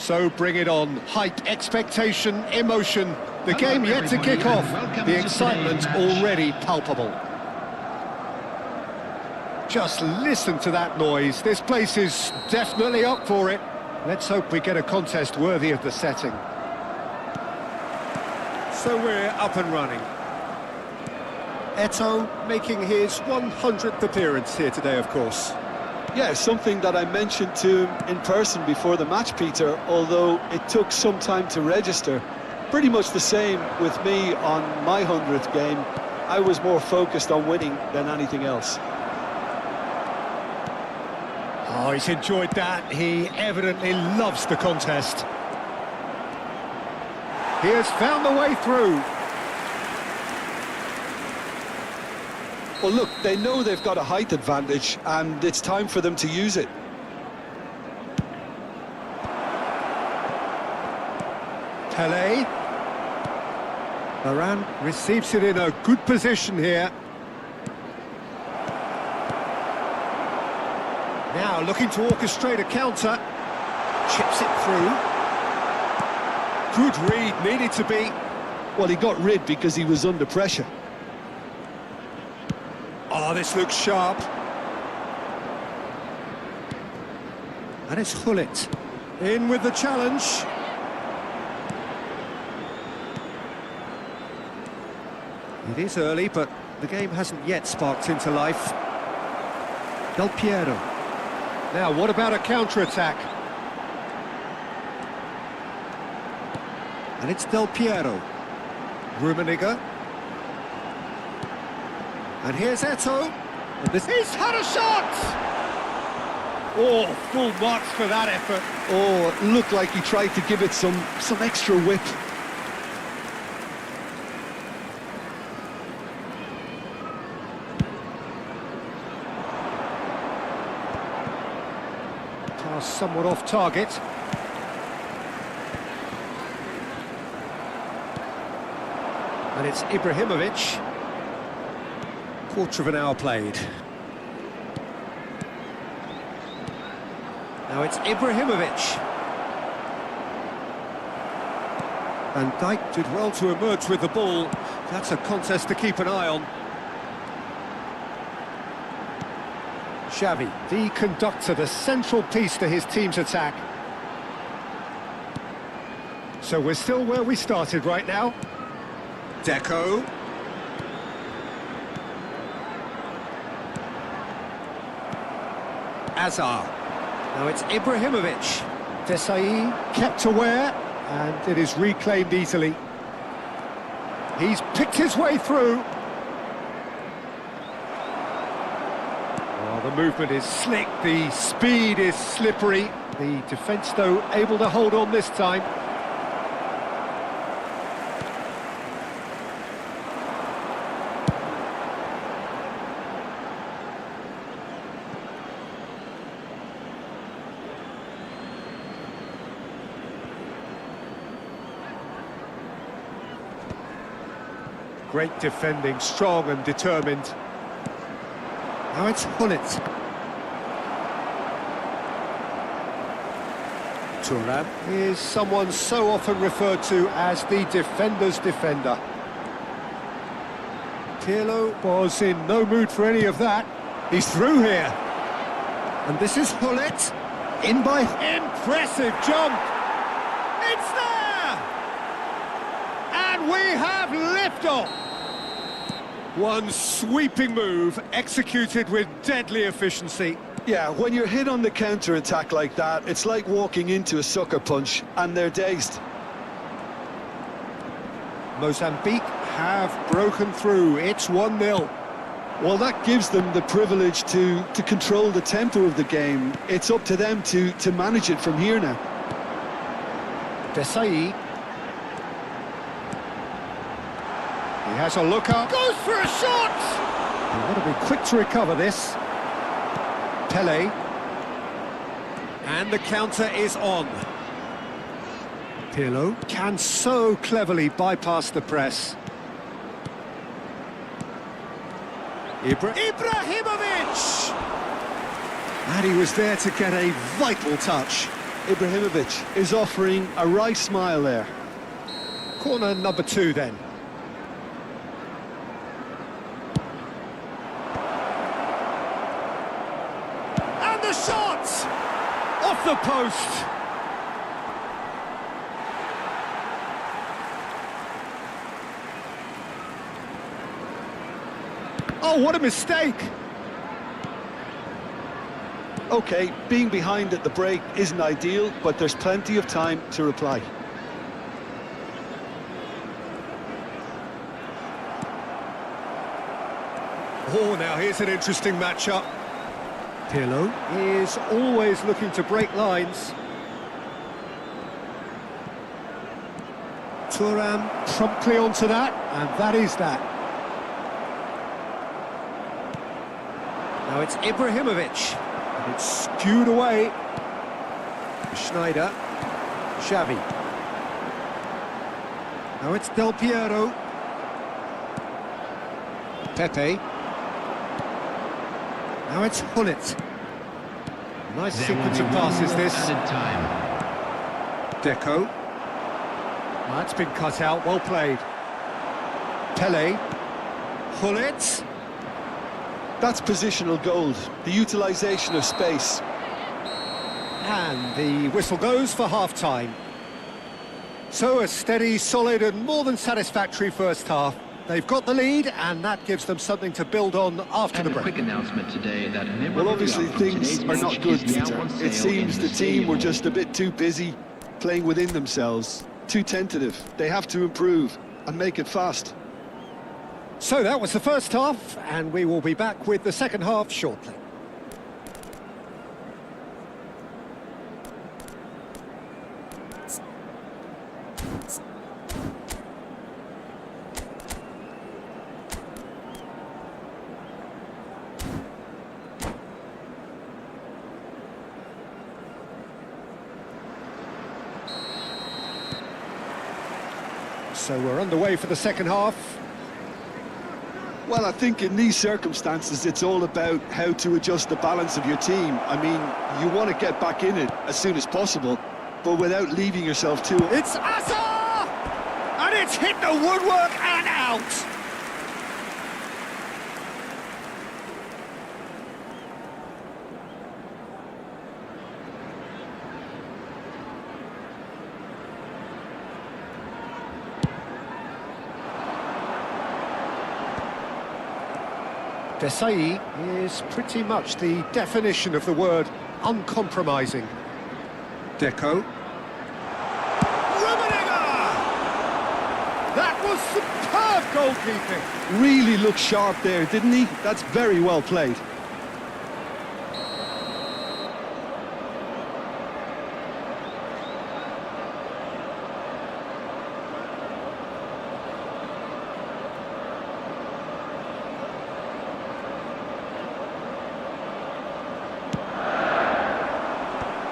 So bring it on. Hype, expectation, emotion. The game yet to kick off. The excitement already palpable. Just listen to that noise. This place is definitely up for it. Let's hope we get a contest worthy of the setting. So we're up and running. Eto'o making his 100th appearance here today, of course. Yeah, something that I mentioned to him in person before the match, Peter, although it took some time to register. Pretty much the same with me on my 100th game. I was more focused on winning than anything else. Oh, he's enjoyed that. He evidently loves the contest. He has found the way through. Well, look, they know they've got a height advantage, and it's time for them to use it. Pelé. Varane receives it in a good position here. Now looking to orchestrate a counter. Chips it through. Good read, needed to be. Well, he got rid because he was under pressure. Oh, this looks sharp. And it's Gullit. In with the challenge. It is early, but the game hasn't yet sparked into life. Del Piero. Now, what about a counter-attack? And it's Del Piero. Rummenigge. And here's Eto'o. And this he's had a shot! Oh, full marks for that effort. Oh, it looked like he tried to give it some extra whip. Pass somewhat off target. And it's Ibrahimovic. Quarter of an hour played. Now it's Ibrahimovic. Van Dijk did well to emerge with the ball. That's a contest to keep an eye on. Xavi, the conductor, the central piece to his team's attack. So we're still where we started right now. Deco. Azar. Now it's Ibrahimovic. Desai kept aware, and it is reclaimed easily. He's picked his way through. Oh, the movement is slick, the speed is slippery. The defence, though, able to hold on this time. Great defending, strong and determined. Now it's Gullit. Thuram is someone so often referred to as the defender's defender. Pirlo was in no mood for any of that. He's through here. And this is Gullit. In by... Impressive jump! It's there! And we have liftoff! One sweeping move, executed with deadly efficiency. Yeah, when you're hit on the counter-attack like that, it's like walking into a sucker punch, and they're dazed. Mozambique have broken through. It's 1-0. Well, that gives them the privilege to control the tempo of the game. It's up to them to manage it from here now. Desai. He has a look up. Goes for a shot! They want to be quick to recover this. Pelé. And the counter is on. Pirlo can so cleverly bypass the press. Ibrahimovic! And he was there to get a vital touch. Ibrahimovic is offering a right smile there. Corner number 2 then. And the shot! Off the post! Oh, what a mistake! Okay, being behind at the break isn't ideal, but there's plenty of time to reply. Oh, now here's an interesting matchup. Pirlo is always looking to break lines. Thuram promptly onto that, and that is that. Now it's Ibrahimovic, and it's skewed away. Schneider, Xavi. Now it's Del Piero. Pepe. Now it's Hullet. Nice sequence of passes this. Deco. That's been cut out, well played. Pele. Hullet. That's positional gold, the utilisation of space. And the whistle goes for half-time. So a steady, solid and more than satisfactory first half. They've got the lead, and that gives them something to build on after the break. Quick announcement today that well, obviously things are not good, Peter. It seems the team were just a bit too busy playing within themselves, too tentative. They have to improve and make it fast. So that was the first half, and we will be back with the second half shortly. So we're underway for the second half. Well, I think in these circumstances, it's all about how to adjust the balance of your team. I mean, you want to get back in it as soon as possible, but without leaving yourself too... It's Asa! And it's hit the woodwork and out! Desai is pretty much the definition of the word uncompromising. Deco. Rummenigge! That was superb goalkeeping. Really looked sharp there, didn't he? That's very well played.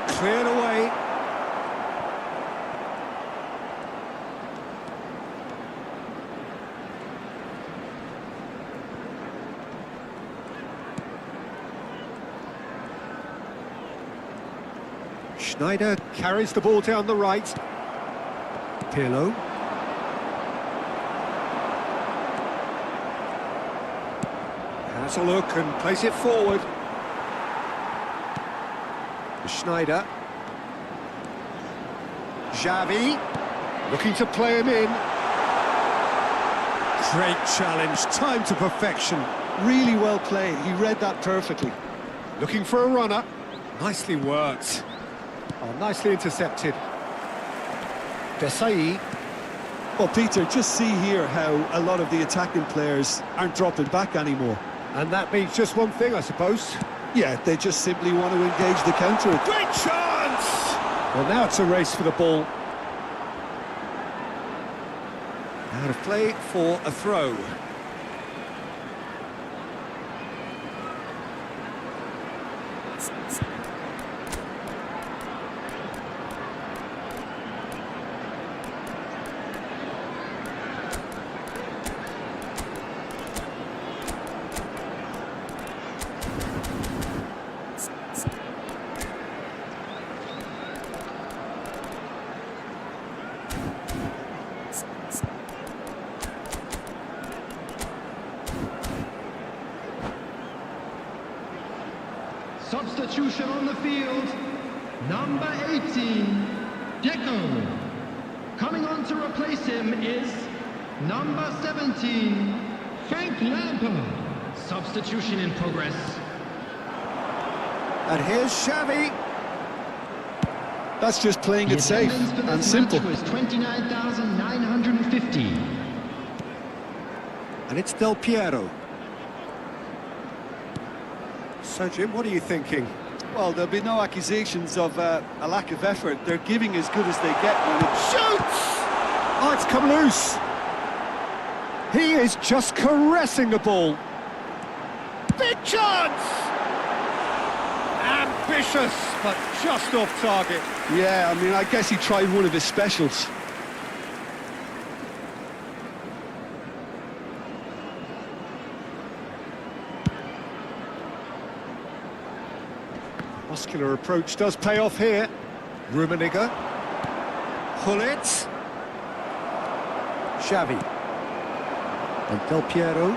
Cleared away. Schneider carries the ball down the right. Pirlo. Has a look and plays it forward. Schneider. Xavi, looking to play him in. Great challenge, time to perfection. Really well played, he read that perfectly. Looking for a runner. Nicely worked. Oh, nicely intercepted. Desai. Well, Peter, just see here how a lot of the attacking players aren't dropping back anymore. And that means just one thing, I suppose. Yeah, they just simply want to engage the counter. Great chance! Well, now it's a race for the ball. Out of play for a throw. Substitution on the field, number 18, Deco. Coming on to replace him is number 17, Frank Lampard. Substitution in progress. And here's Xavi. That's just playing it safe and simple. The was 29,950. And it's Del Piero. So, Jim, what are you thinking? Well, there'll be no accusations of a lack of effort. They're giving as good as they get when it Shoots! Oh, it's come loose. He is just caressing the ball. Big chance! Ambitious, but just off target. Yeah, I mean, I guess he tried one of his specials. Muscular approach does pay off here. Rummenigge. Hullet. Xavi. And Del Piero.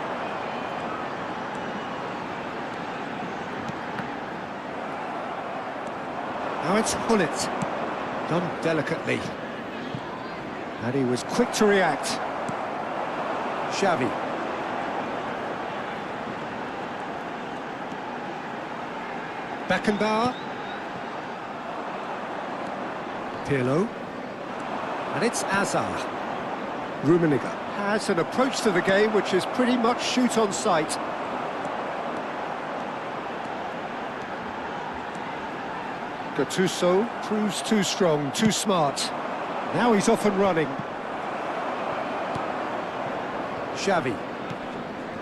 Now it's Hullet. Done delicately. And he was quick to react. Xavi. Beckenbauer. Pirlo. And it's Azar. Rummenigge has an approach to the game which is pretty much shoot on sight. Gattuso proves too strong, too smart. Now he's off and running. Xavi.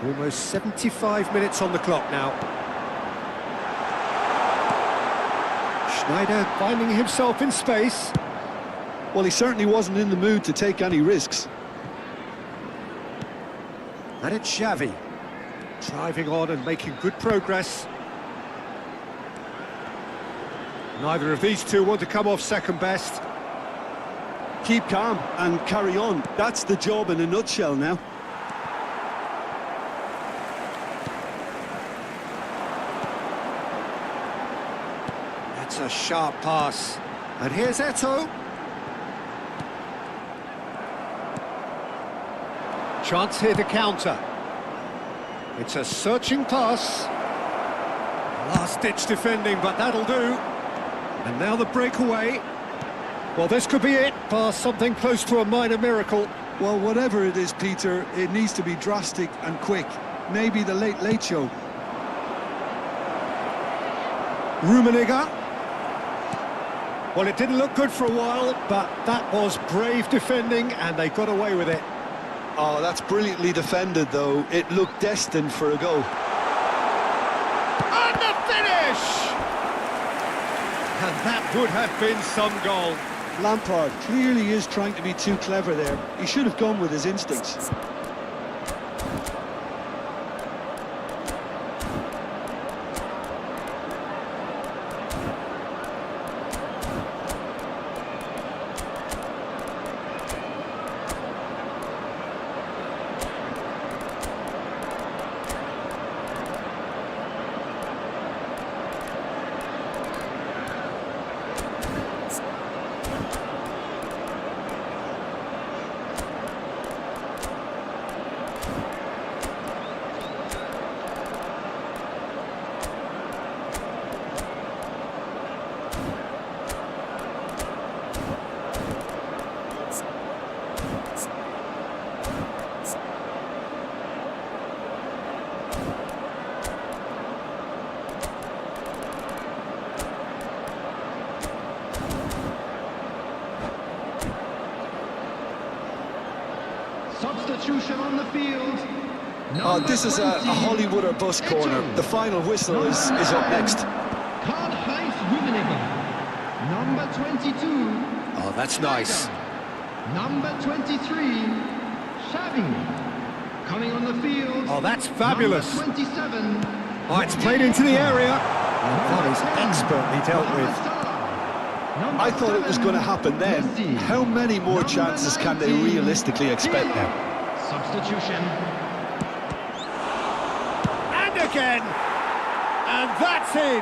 Almost 75 minutes on the clock now. Schneider finding himself in space. Well, he certainly wasn't in the mood to take any risks. And it's Xavi. Driving on and making good progress. Neither of these two want to come off second best. Keep calm and carry on. That's the job in a nutshell now. That's a sharp pass. And here's Eto'o. Chance here to counter. It's a searching pass. Last-ditch defending, but that'll do. And now the breakaway. Well, this could be it. Past something close to a minor miracle. Well, whatever it is, Peter, it needs to be drastic and quick. Maybe the late show. Rummenigge. Well, it didn't look good for a while, but that was brave defending, and they got away with it. Oh, that's brilliantly defended, though. It looked destined for a goal. And the finish! And that would have been some goal. Lampard clearly is trying to be too clever there. He should have gone with his instincts. Substitution on the field. Oh, this is a Hollywood or bust corner. The final whistle is up next. Karl-Heinz Rummenigge. Number 22. Oh, that's nice. Number 23. Xavi. Coming on the field. Oh, that's fabulous. Number 27. Oh, it's played into the area. And that is expertly dealt with. I thought it was going to happen then. How many more chances can they realistically expect now? Substitution. And again. And that's in.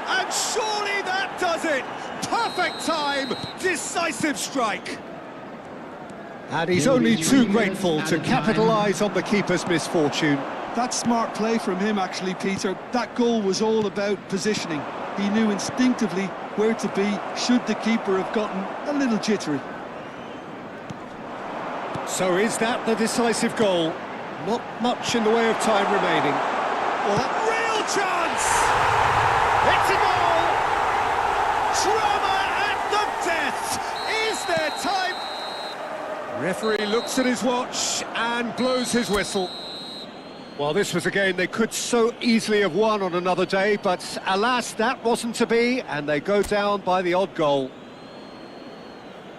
And surely that does it! Perfect time! Decisive strike! And he's only too grateful to capitalise on the keeper's misfortune. That's smart play from him, actually, Peter. That goal was all about positioning. He knew instinctively where to be should the keeper have gotten a little jittery. So is that the decisive goal? Not much in the way of time remaining. Well, real chance! It's a goal! Drama at the death! Is there time? Referee looks at his watch and blows his whistle. Well, this was a game they could so easily have won on another day, but alas, that wasn't to be, and they go down by the odd goal.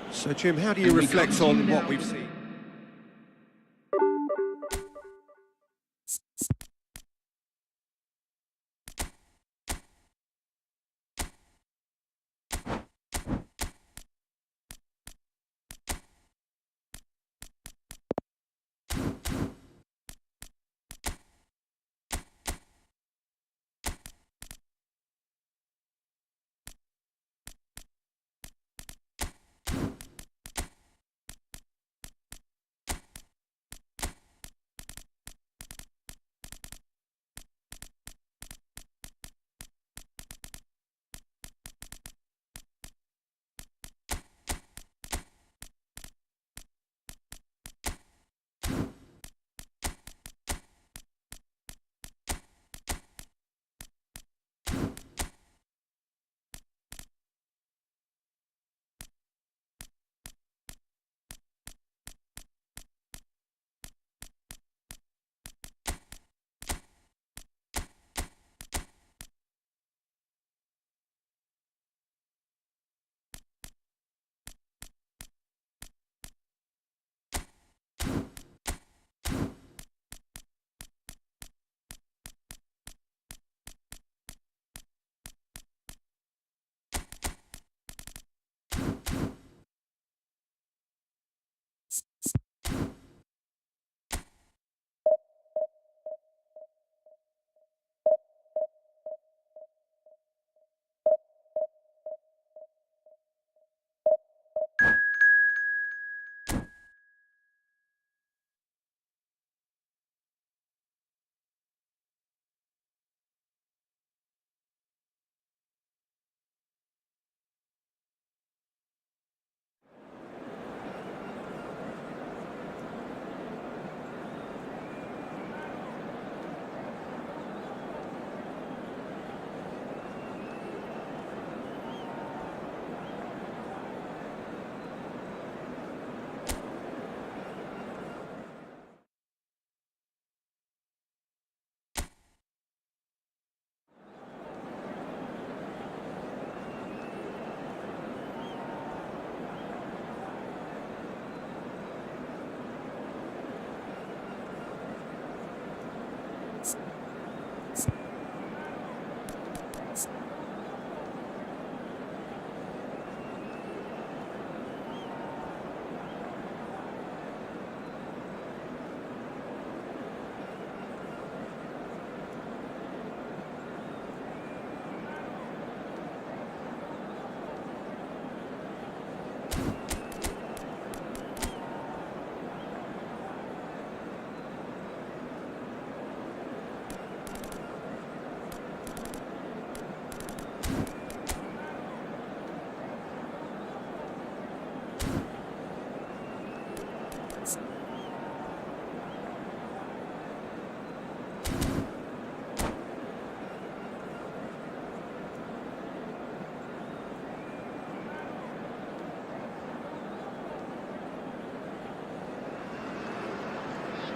So, Jim, how do you reflect on what we've seen?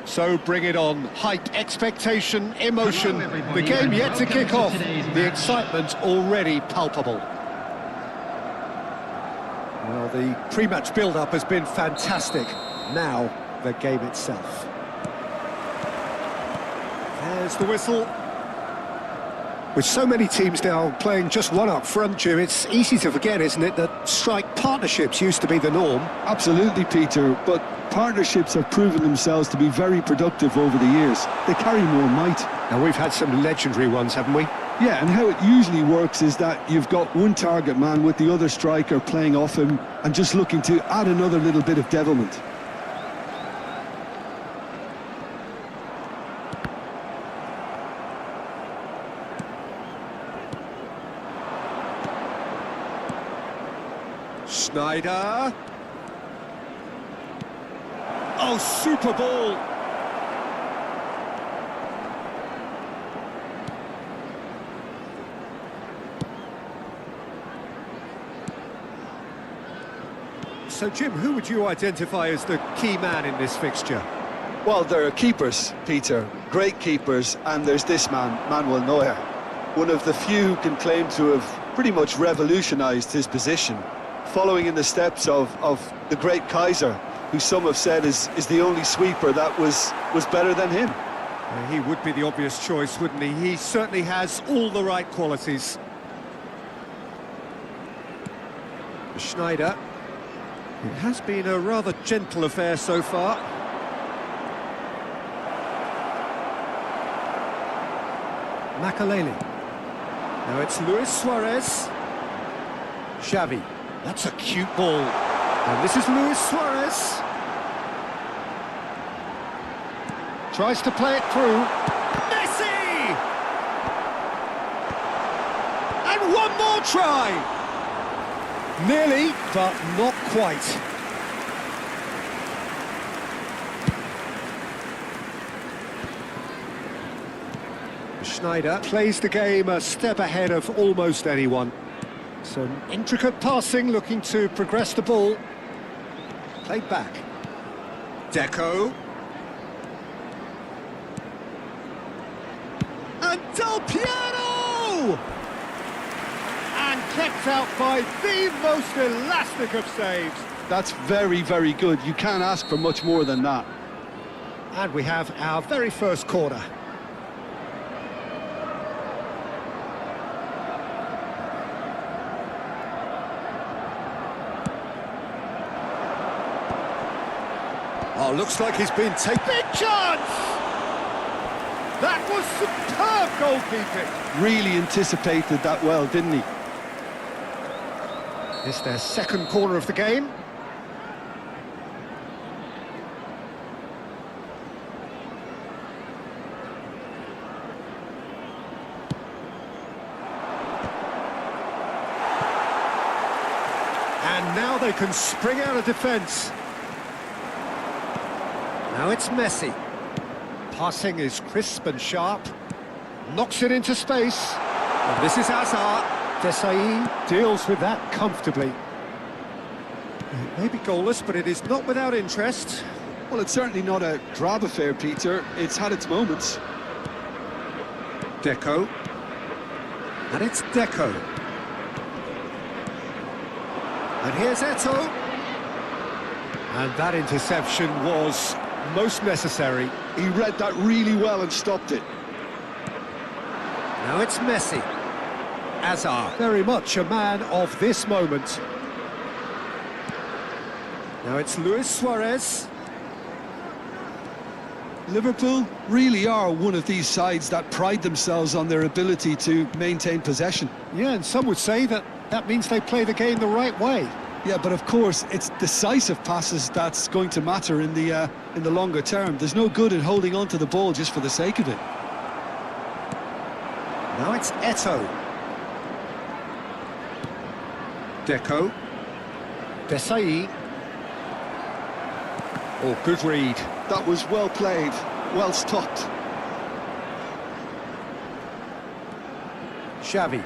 So bring it on. Hype, expectation, emotion. The game yet to kick off. The excitement already palpable. Well, the pre-match build-up has been fantastic. Now, the game itself. There's the whistle. With so many teams now playing just one up front, Jim, it's easy to forget, isn't it, that strike partnerships used to be the norm. Absolutely, Peter, but partnerships have proven themselves to be very productive over the years. They carry more might. Now, we've had some legendary ones, haven't we? Yeah, and how it usually works is that you've got one target man with the other striker playing off him and just looking to add another little bit of devilment. Schneider. Oh, super ball. So, Jim, who would you identify as the key man in this fixture? Well, there are keepers, Peter, great keepers, and there's this man, Manuel Neuer, one of the few who can claim to have pretty much revolutionised his position, following in the steps of the great Kaiser, who some have said is the only sweeper that was better than him. He would be the obvious choice, wouldn't he? He certainly has all the right qualities. Schneider. It has been a rather gentle affair so far. Makaleli. Now it's Luis Suarez. Xavi. That's a cute ball. And this is Luis Suarez. Tries to play it through. Messi! And one more try! Nearly, but not quite. Schneider plays the game a step ahead of almost anyone. Some intricate passing, looking to progress the ball. Played back. Deco. And Del Piero! And kept out by the most elastic of saves. That's very, very good. You can't ask for much more than that. And we have our very first corner. Oh, looks like he's been taken. Big chance! That was superb goalkeeping. Really anticipated that well, didn't he? It's their second corner of the game. And now they can spring out of defence. Now it's Messi. Passing is crisp and sharp. Knocks it into space. And this is Hazard. Desai deals with that comfortably. It may be goalless, but it is not without interest. Well, it's certainly not a drab affair, Peter. It's had its moments. Deco. And it's Deco. And here's Eto'o. And that interception was most necessary. He read that really well and stopped it. Now it's Messi. Hazard, very much a man of this moment. Now it's Luis Suarez. Liverpool really are one of these sides that pride themselves on their ability to maintain possession. Yeah, and some would say that means they play the game the right way. Yeah, but of course, it's decisive passes that's going to matter in the longer term. There's no good in holding on to the ball just for the sake of it. Now it's Eto'o. Deco. Desai. Oh, good read. That was well played, well stopped. Xavi.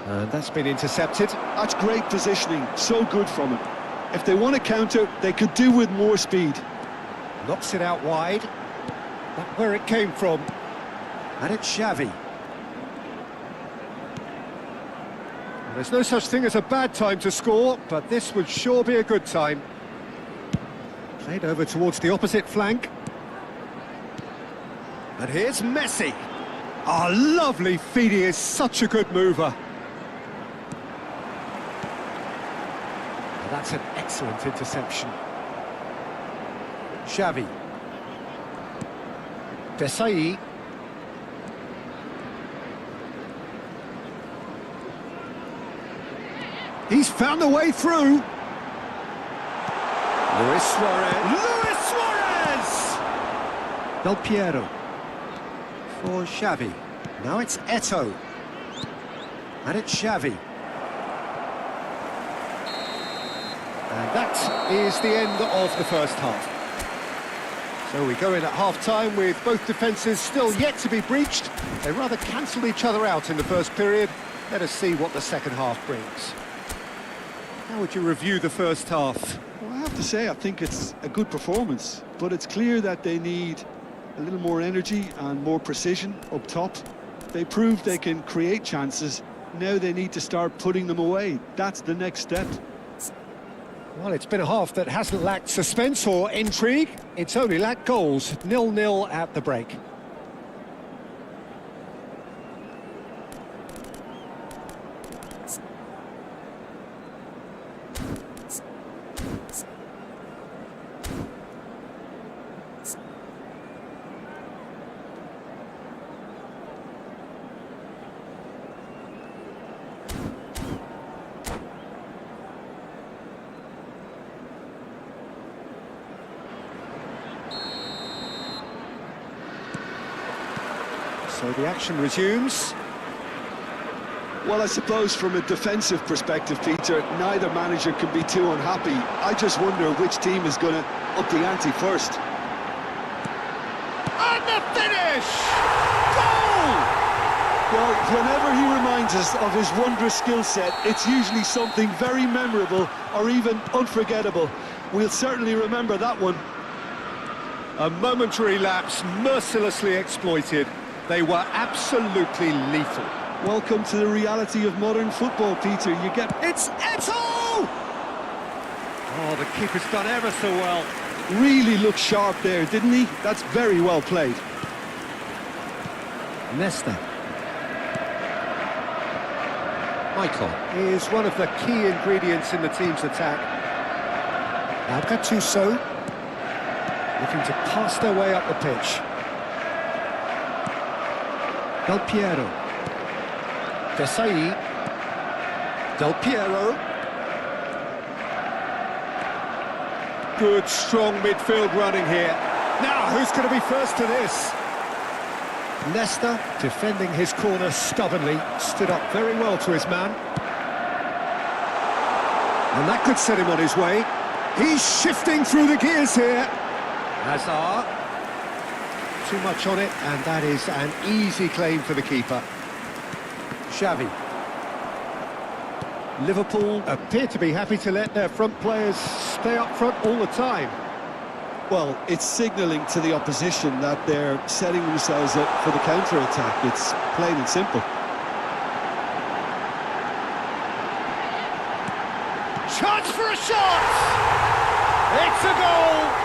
And that's been intercepted. That's great positioning, so good from him. If they want to counter, they could do with more speed. Knocks it out wide. That's where it came from. And it's Xavi. There's no such thing as a bad time to score, but this would sure be a good time. Played over towards the opposite flank. And here's Messi. Oh, lovely feed, he is such a good mover. That's an excellent interception. Xavi. Desai. He's found a way through. Luis Suarez. Luis Suarez! Del Piero. For Xavi. Now it's Eto'o. And it's Xavi. And that is the end of the first half. So we go in at half-time with both defences still yet to be breached. They rather cancelled each other out in the first period. Let us see what the second half brings. How would you review the first half? Well, I have to say, I think it's a good performance, but it's clear that they need a little more energy and more precision up top. They proved they can create chances. Now they need to start putting them away. That's the next step. Well, it's been a half that hasn't lacked suspense or intrigue. It's only lacked goals. 0-0 at the break. So the action resumes. Well, I suppose from a defensive perspective, Peter, neither manager can be too unhappy. I just wonder which team is going to up the ante first. And the finish! Goal! Well, whenever he reminds us of his wondrous skill set, it's usually something very memorable or even unforgettable. We'll certainly remember that one. A momentary lapse mercilessly exploited. They were absolutely lethal. Welcome to the reality of modern football, Peter. You get... It's Eto'o! Oh, the keeper's done ever so well. Really looked sharp there, didn't he? That's very well played. Nesta. Michael is one of the key ingredients in the team's attack. Now Gattuso looking to pass their way up the pitch. Del Piero. Desai. Del Piero. Good, strong midfield running here. Now, who's going to be first to this? Nesta, defending his corner stubbornly, stood up very well to his man. And that could set him on his way. He's shifting through the gears here. Hazard. Too much on it, and that is an easy claim for the keeper. Xavi. Liverpool appear to be happy to let their front players stay up front all the time. Well, it's signalling to the opposition that they're setting themselves up for the counter-attack. It's plain and simple. Chance for a shot! It's a goal!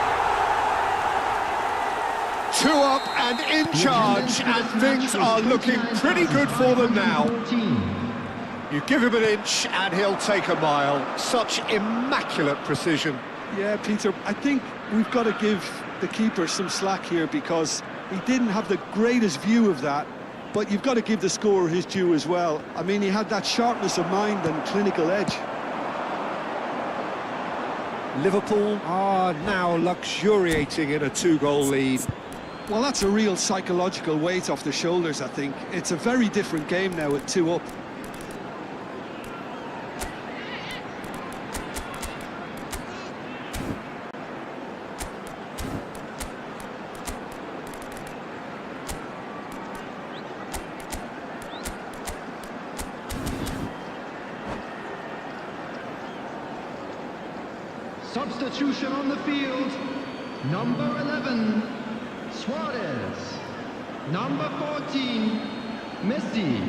2 up and in charge, and things are looking pretty good for them now. You give him an inch and he'll take a mile. Such immaculate precision. Yeah, Peter, I think we've got to give the keeper some slack here because he didn't have the greatest view of that, but you've got to give the scorer his due as well. I mean, he had that sharpness of mind and clinical edge. Liverpool are now luxuriating in a 2-goal lead. Well, that's a real psychological weight off the shoulders, I think. It's a very different game now with 2 up. Substitution on the field. Number 11, Suarez. Number 14, Messi.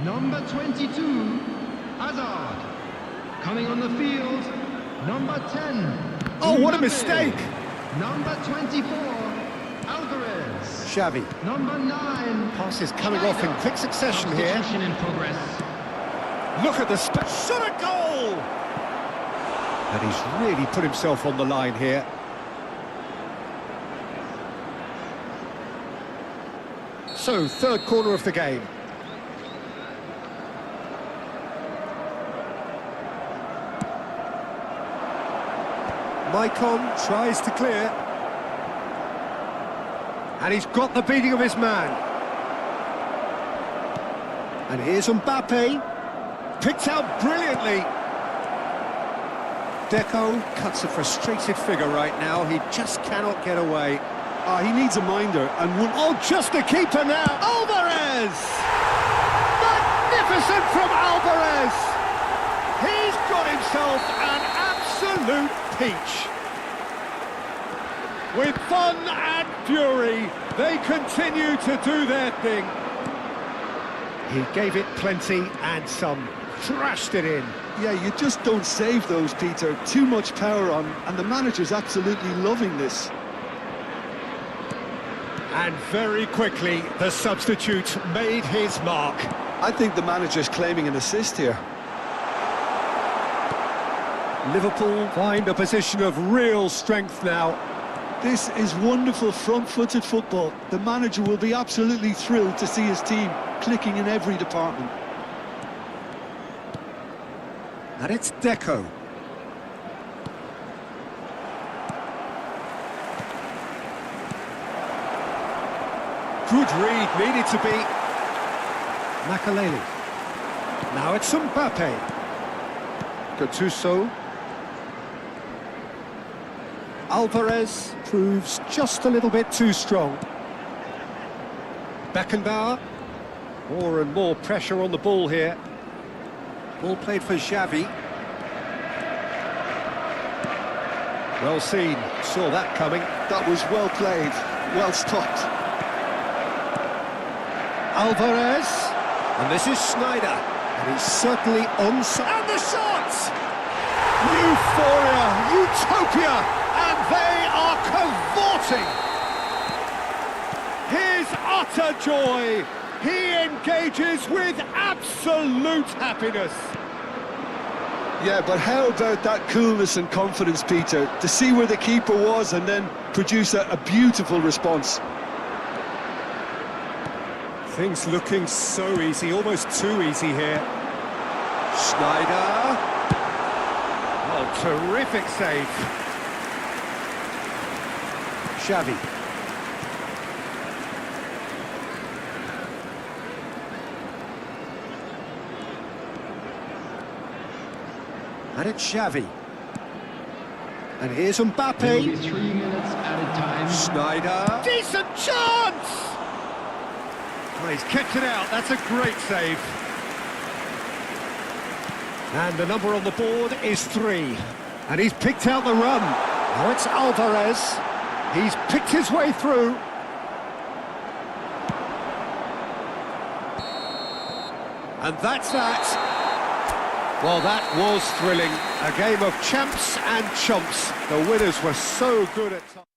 Number 22, Hazard. Coming on the field, number 10. Oh, what a Mbappe. mistake! Number 24, Alvarez. Xavi. Number 9. Passes coming off in quick succession here. Substitution in progress. Look at the shot at goal! And he's really put himself on the line here. So, third corner of the game. Maicon tries to clear. And he's got the beating of his man. And here's Mbappe. Picked out brilliantly. Deco cuts a frustrated figure right now. He just cannot get away. He needs a minder and one. Oh, just the keeper now. Alvarez! Magnificent from Alvarez! He's got himself an absolute peach. With fun and fury, they continue to do their thing. He gave it plenty and some, thrashed it in. Yeah, you just don't save those, Peter. Too much power on, and the manager's absolutely loving this. And very quickly, the substitute made his mark. I think the manager's claiming an assist here. Liverpool find a position of real strength now. This is wonderful front-footed football. The manager will be absolutely thrilled to see his team clicking in every department. And it's Deco. Good read, needed to be. Makaleli. Now it's Mbappe. Gattuso. Alvarez proves just a little bit too strong. Beckenbauer. More and more pressure on the ball here. Ball played for Xavi. Well seen, saw that coming. That was well played, well stopped. Alvarez, and this is Schneider, and he's certainly onside. And the shot! Euphoria, utopia, and they are cavorting. His utter joy. He engages with absolute happiness. Yeah, but how about that coolness and confidence, Peter, to see where the keeper was and then produce a beautiful response. Things looking so easy, almost too easy here. Schneider. Oh, terrific save. Xavi. And it's Xavi. And here's Mbappe. There will be 3 minutes added time. Schneider. Decent chance! Well, he's kept it out. That's a great save. And the number on the board is 3. And he's picked out the run. Now it's Alvarez. He's picked his way through. And that's that. Well, that was thrilling. A game of champs and chumps. The winners were so good at times.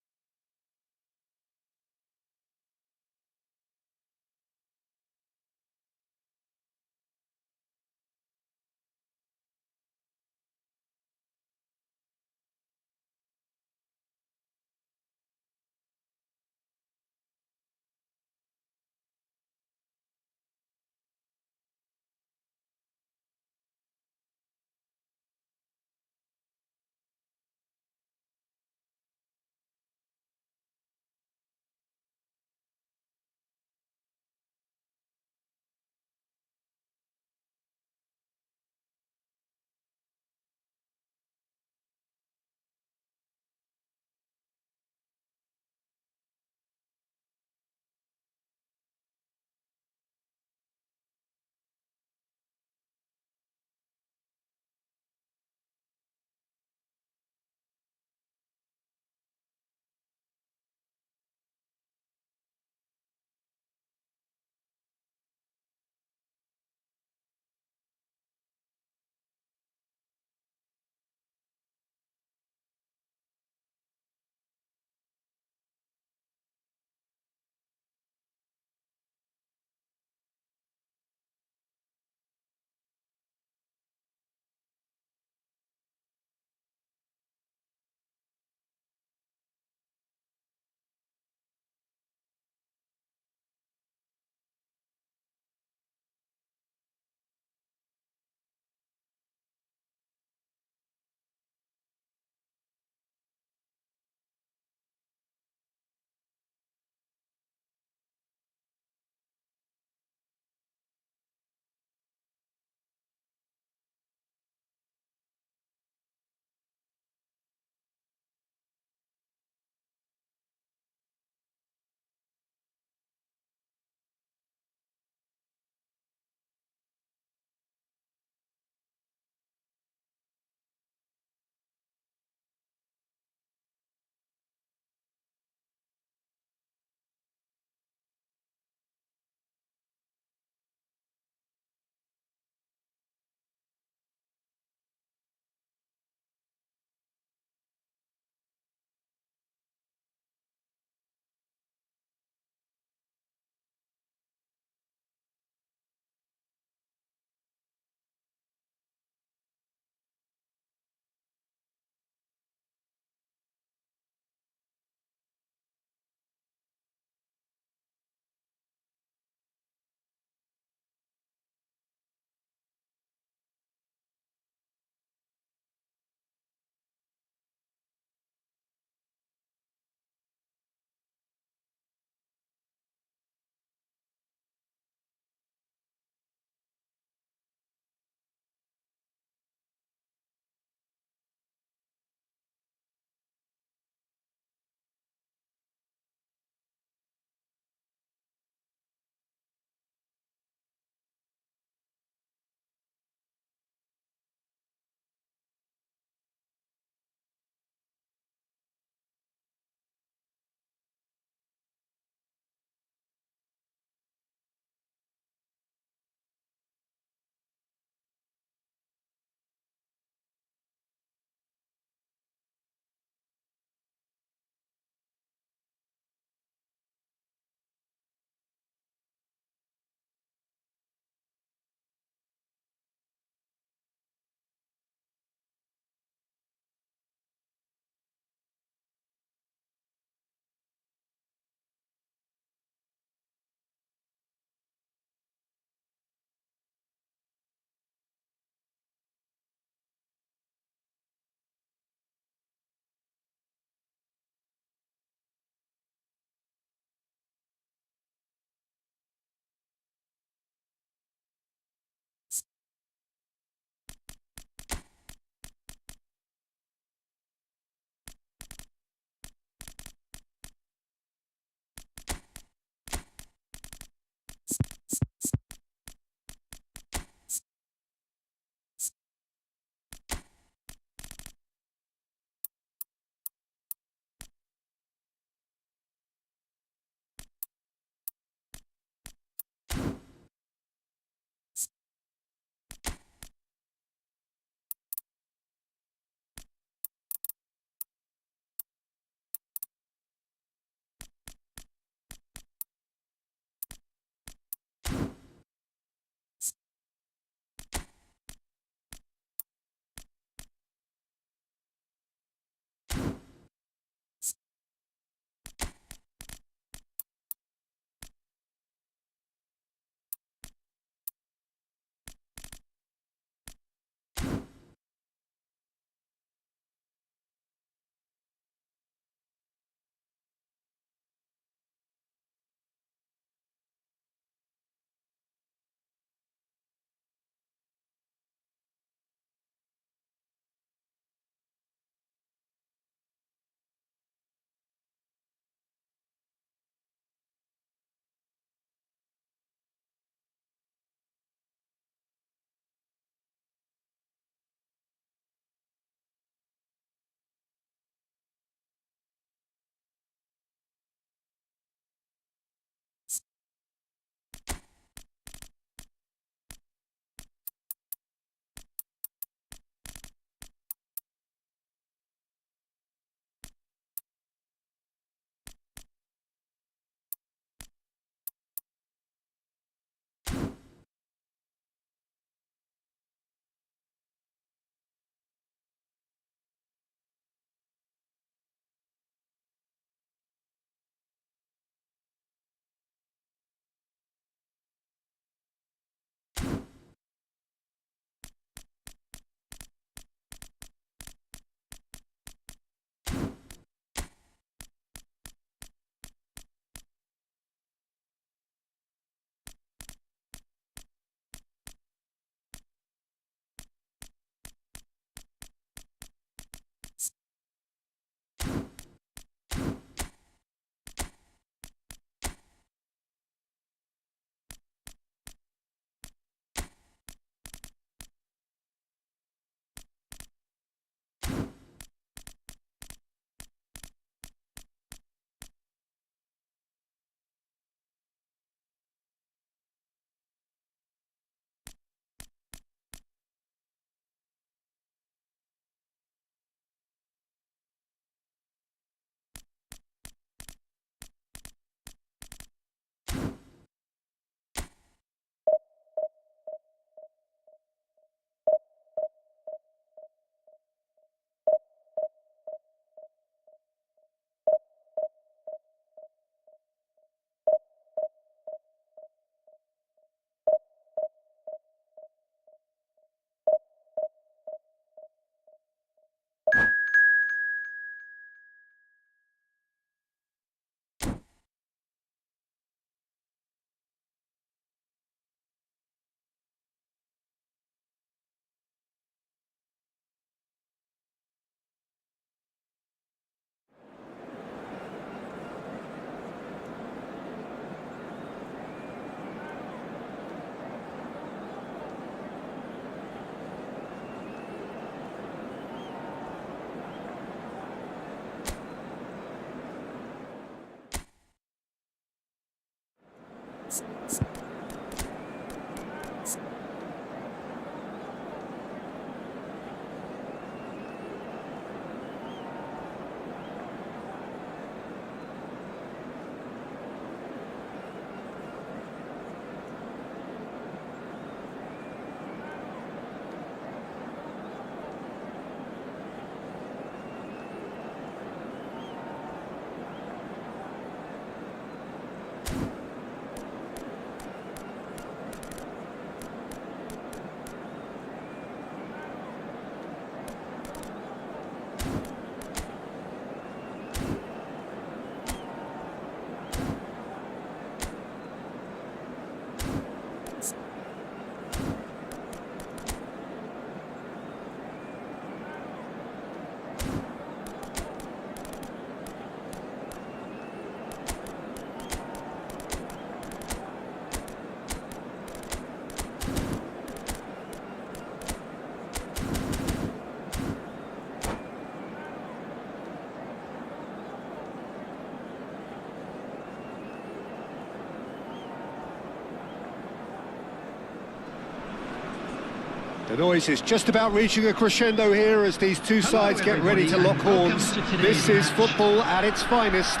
The noise is just about reaching a crescendo here as these two sides get ready to lock horns. This is football at its finest.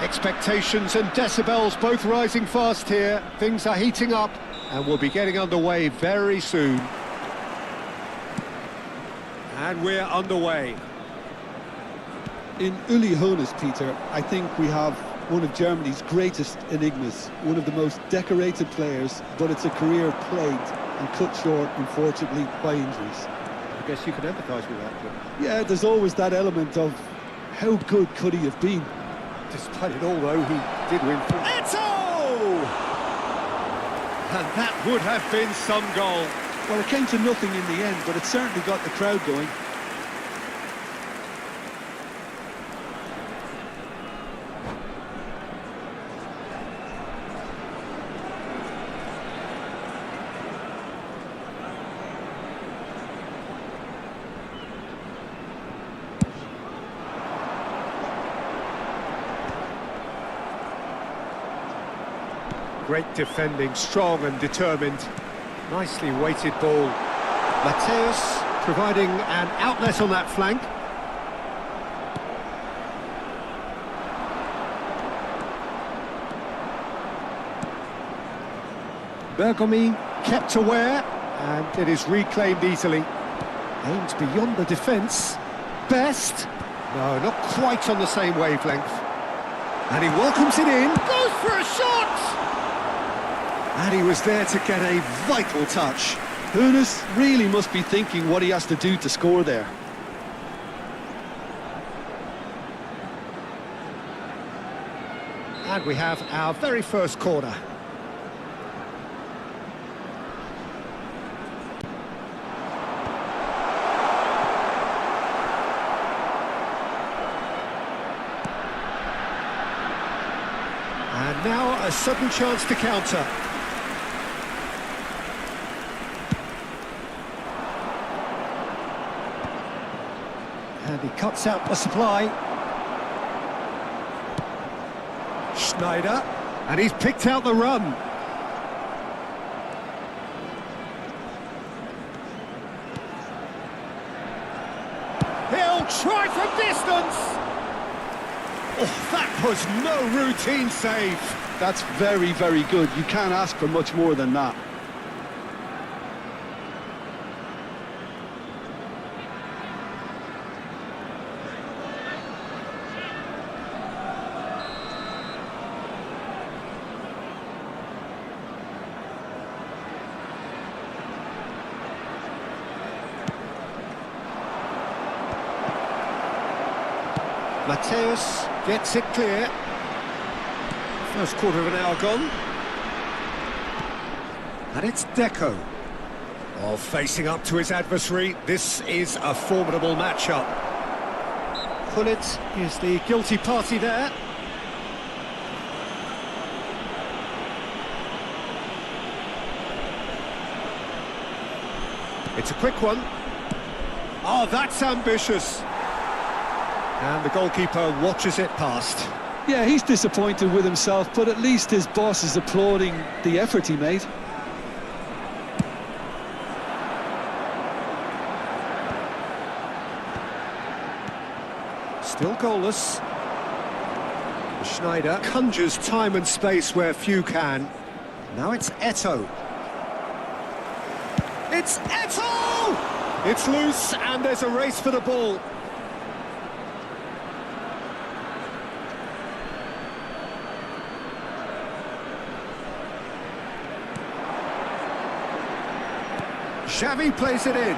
Expectations and decibels both rising fast here. Things are heating up and we'll be getting underway very soon. And we're underway. In Uli Hoeneß, Peter, I think we have one of Germany's greatest enigmas, one of the most decorated players, but it's a career plagued and cut short, unfortunately, by injuries. I guess you could empathise with that, but yeah, there's always that element of how good could he have been? despite it all, though, he did win. Eto'o! And that would have been some goal. Well, it came to nothing in the end, but it certainly got the crowd going. Great defending, strong and determined. Nicely weighted ball. Mateus providing an outlet on that flank. Bergomi kept aware, and it is reclaimed easily. Aims beyond the defence. Best. No, not quite on the same wavelength. And he welcomes it in. Goes for a shot! And he was there to get a vital touch. Hoeneß really must be thinking what he has to do to score there. And we have our very first corner. And now a sudden chance to counter. And he cuts out the supply. Schneider, and he's picked out the run. He'll try from distance. Oh, that was no routine save. That's very, very good. You can't ask for much more than that. Mateus gets it clear. First quarter of an hour gone. And it's Deco. Oh, facing up to his adversary. This is a formidable matchup. Gullit is the guilty party there. It's a quick one. Oh, that's ambitious. And the goalkeeper watches it past. Yeah, he's disappointed with himself, but at least his boss is applauding the effort he made. Still goalless. Schneider conjures time and space where few can. Now it's Eto'o. It's Eto'o! It's loose and there's a race for the ball. Xavi plays it in.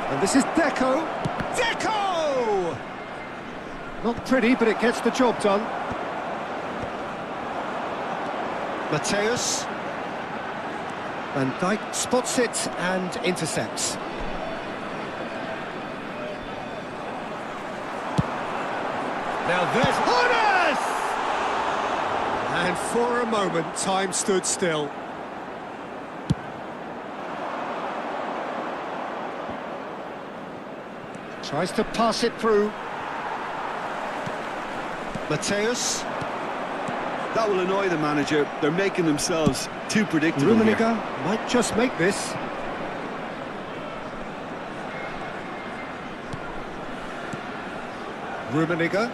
And this is Deco. Deco! Not pretty, but it gets the job done. Mateus. Van Dijk spots it and intercepts. Now there's Hoeneß! And for a moment, time stood still. Tries to pass it through. Mateus. That will annoy the manager. They're making themselves too predictable here. Rummenigge might just make this. Rummenigge.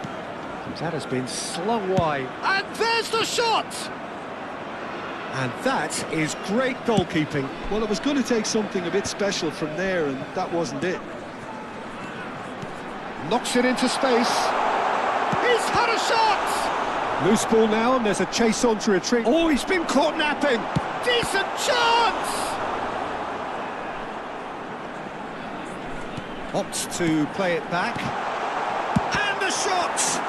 That has been slung wide. And there's the shot! And that is great goalkeeping. Well, it was going to take something a bit special from there, and that wasn't it. Knocks it into space. He's had a shot! Loose ball now, and there's a chase on to retreat. Oh, he's been caught napping! Decent chance! Opts to play it back. And the shot!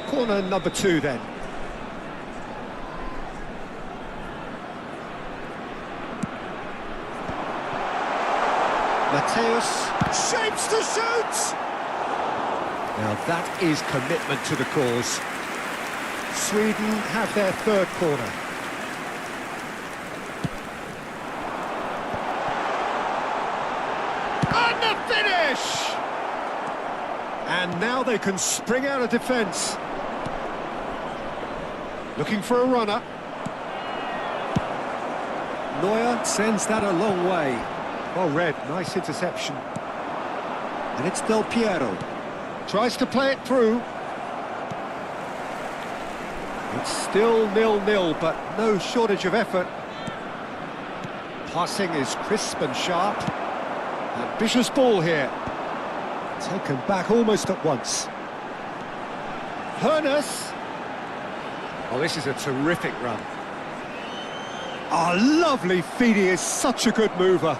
Corner number 2 then. Mateus shapes to shoot! Now that is commitment to the cause. Sweden have their third corner. And the finish! And now they can spring out of defence. Looking for a runner. Neuer sends that a long way. Well read, nice interception. And it's Del Piero. Tries to play it through. It's still 0-0, but no shortage of effort. Passing is crisp and sharp. Ambitious ball here. Taken back almost at once. Hoeneß. Oh, this is a terrific run. Oh, lovely feed. He is such a good mover.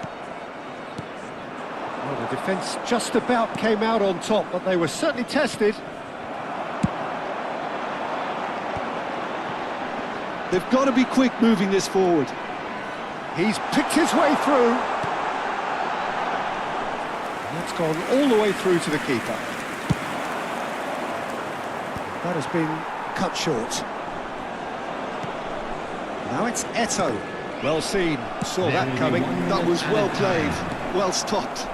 Well, the defence just about came out on top, but they were certainly tested. They've got to be quick moving this forward. He's picked his way through. And that's gone all the way through to the keeper. That has been cut short. Now it's Eto'o. Well seen, saw that coming. That was well played, well stopped.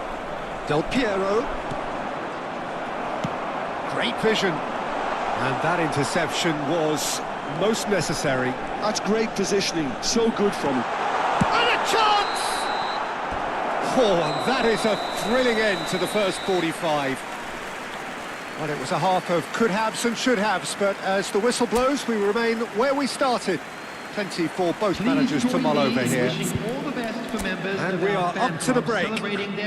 Del Piero. Great vision. And that interception was most necessary. That's great positioning, so good from him. And a chance! Oh, and that is a thrilling end to the first 45. Well, it was a half of could-haves and should-haves, but as the whistle blows, we remain where we started. Plenty for both managers to mull over here. And we are up to the break.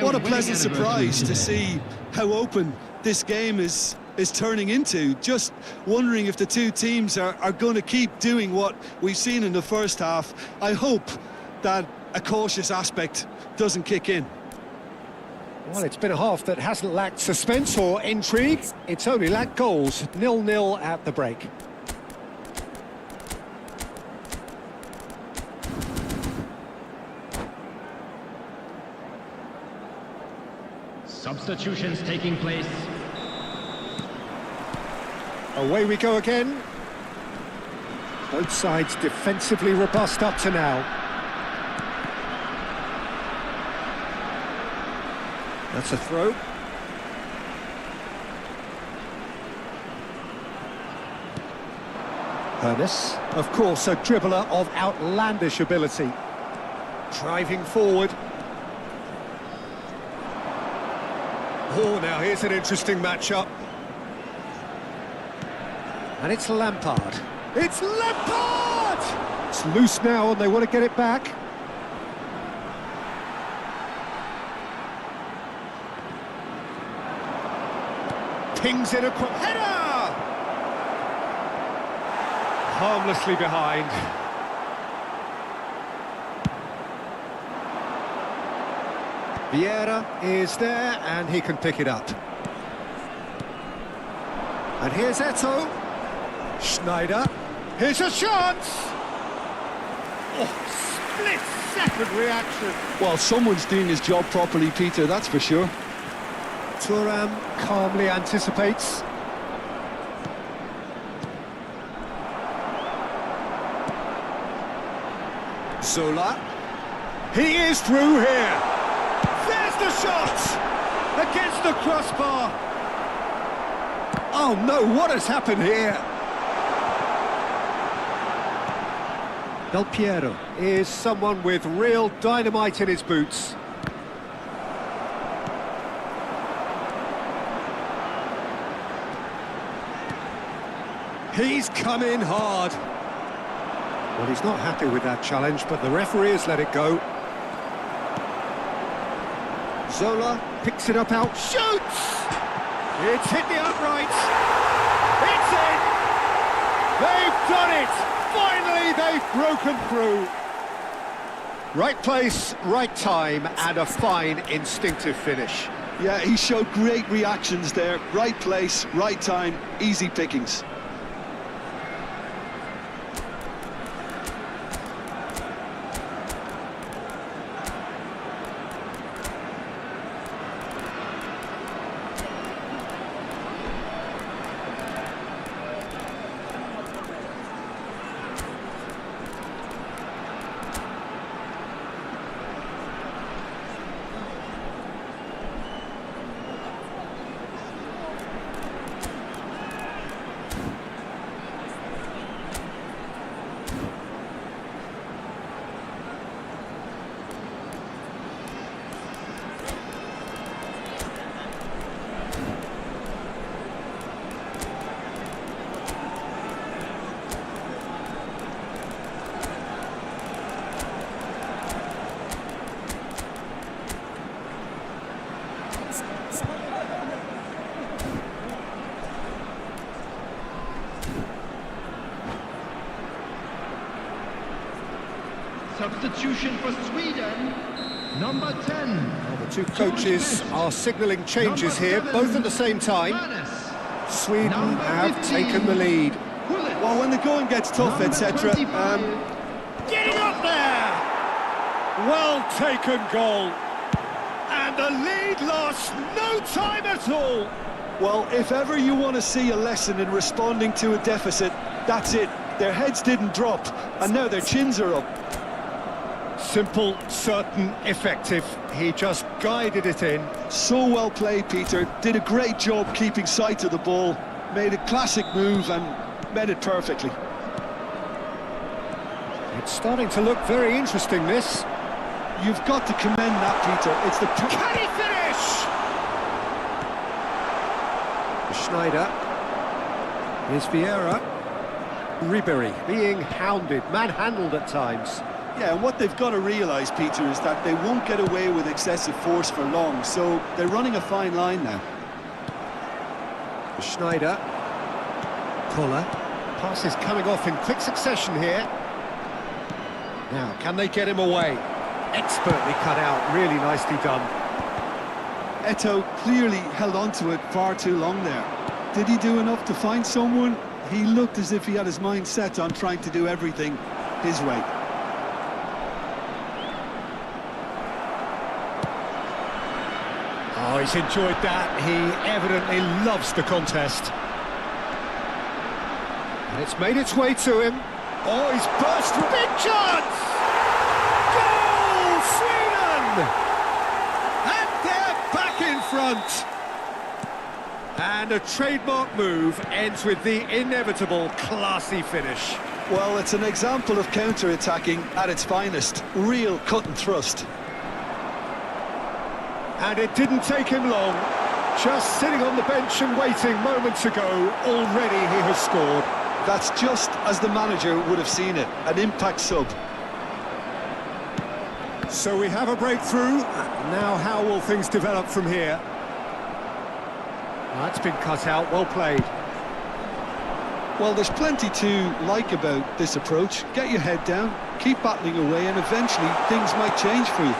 What a pleasant surprise to see how open this game is turning into. Just wondering if the two teams are going to keep doing what we've seen in the first half. I hope that a cautious aspect doesn't kick in. Well, it's been a half that hasn't lacked suspense or intrigue. It's only lacked goals. 0-0 at the break. Substitutions taking place. Away we go again. Both sides defensively robust up to now. That's a throw. Hoeneß, of course, a dribbler of outlandish ability. Driving forward. Oh, now here's an interesting matchup. And it's Lampard. It's Lampard! It's loose now and they want to get it back. Pings it across. Header! Harmlessly behind. Vieira is there and he can pick it up. And here's Eto'o. Schneider. Here's a chance! Oh, split-second reaction. Well, someone's doing his job properly, Peter, that's for sure. Thuram calmly anticipates. Zola. He is through here. There's the shot! Against the crossbar. Oh no, what has happened here? Del Piero is someone with real dynamite in his boots. He's come in hard. Well, he's not happy with that challenge, but the referee has let it go. Zola picks it up out, shoots! It's hit the uprights. It's in! They've done it! Finally, they've broken through. Right place, right time, and a fine instinctive finish. Yeah, he showed great reactions there. Right place, right time, easy pickings. Substitution for Sweden, number 10. Well, the two coaches are signalling changes here, both at the same time. Sweden have taken the lead. Well, when the going gets tough, etc. Getting up there! Well taken goal. And the lead lost no time at all. Well, if ever you want to see a lesson in responding to a deficit, that's it. Their heads didn't drop, and now their chins are up. Simple, certain, effective. He just guided it in. So well played, Peter. Did a great job keeping sight of the ball. Made a classic move and met it perfectly. It's starting to look very interesting, this. You've got to commend that, Peter. It's the... Can he finish? Schneider. Here's Vieira. Ribery being hounded, manhandled at times. Yeah, and what they've got to realise, Peter, is that they won't get away with excessive force for long, so they're running a fine line now. Schneider. Puller. Passes coming off in quick succession here. Now, can they get him away? Expertly cut out, really nicely done. Eto'o clearly held on to it far too long there. Did he do enough to find someone? He looked as if he had his mind set on trying to do everything his way. Oh, he's enjoyed that. He evidently loves the contest. And it's made its way to him. Oh, he's burst through. Big chance! Goal, Sweden! And they're back in front. And a trademark move ends with the inevitable classy finish. Well, it's an example of counter-attacking at its finest. Real cut and thrust. And it didn't take him long. Just sitting on the bench and waiting moments ago, already he has scored. That's just as the manager would have seen it, an impact sub. So we have a breakthrough. Now how will things develop from here? That's been cut out, well played. Well, there's plenty to like about this approach. Get your head down, keep battling away, and eventually things might change for you.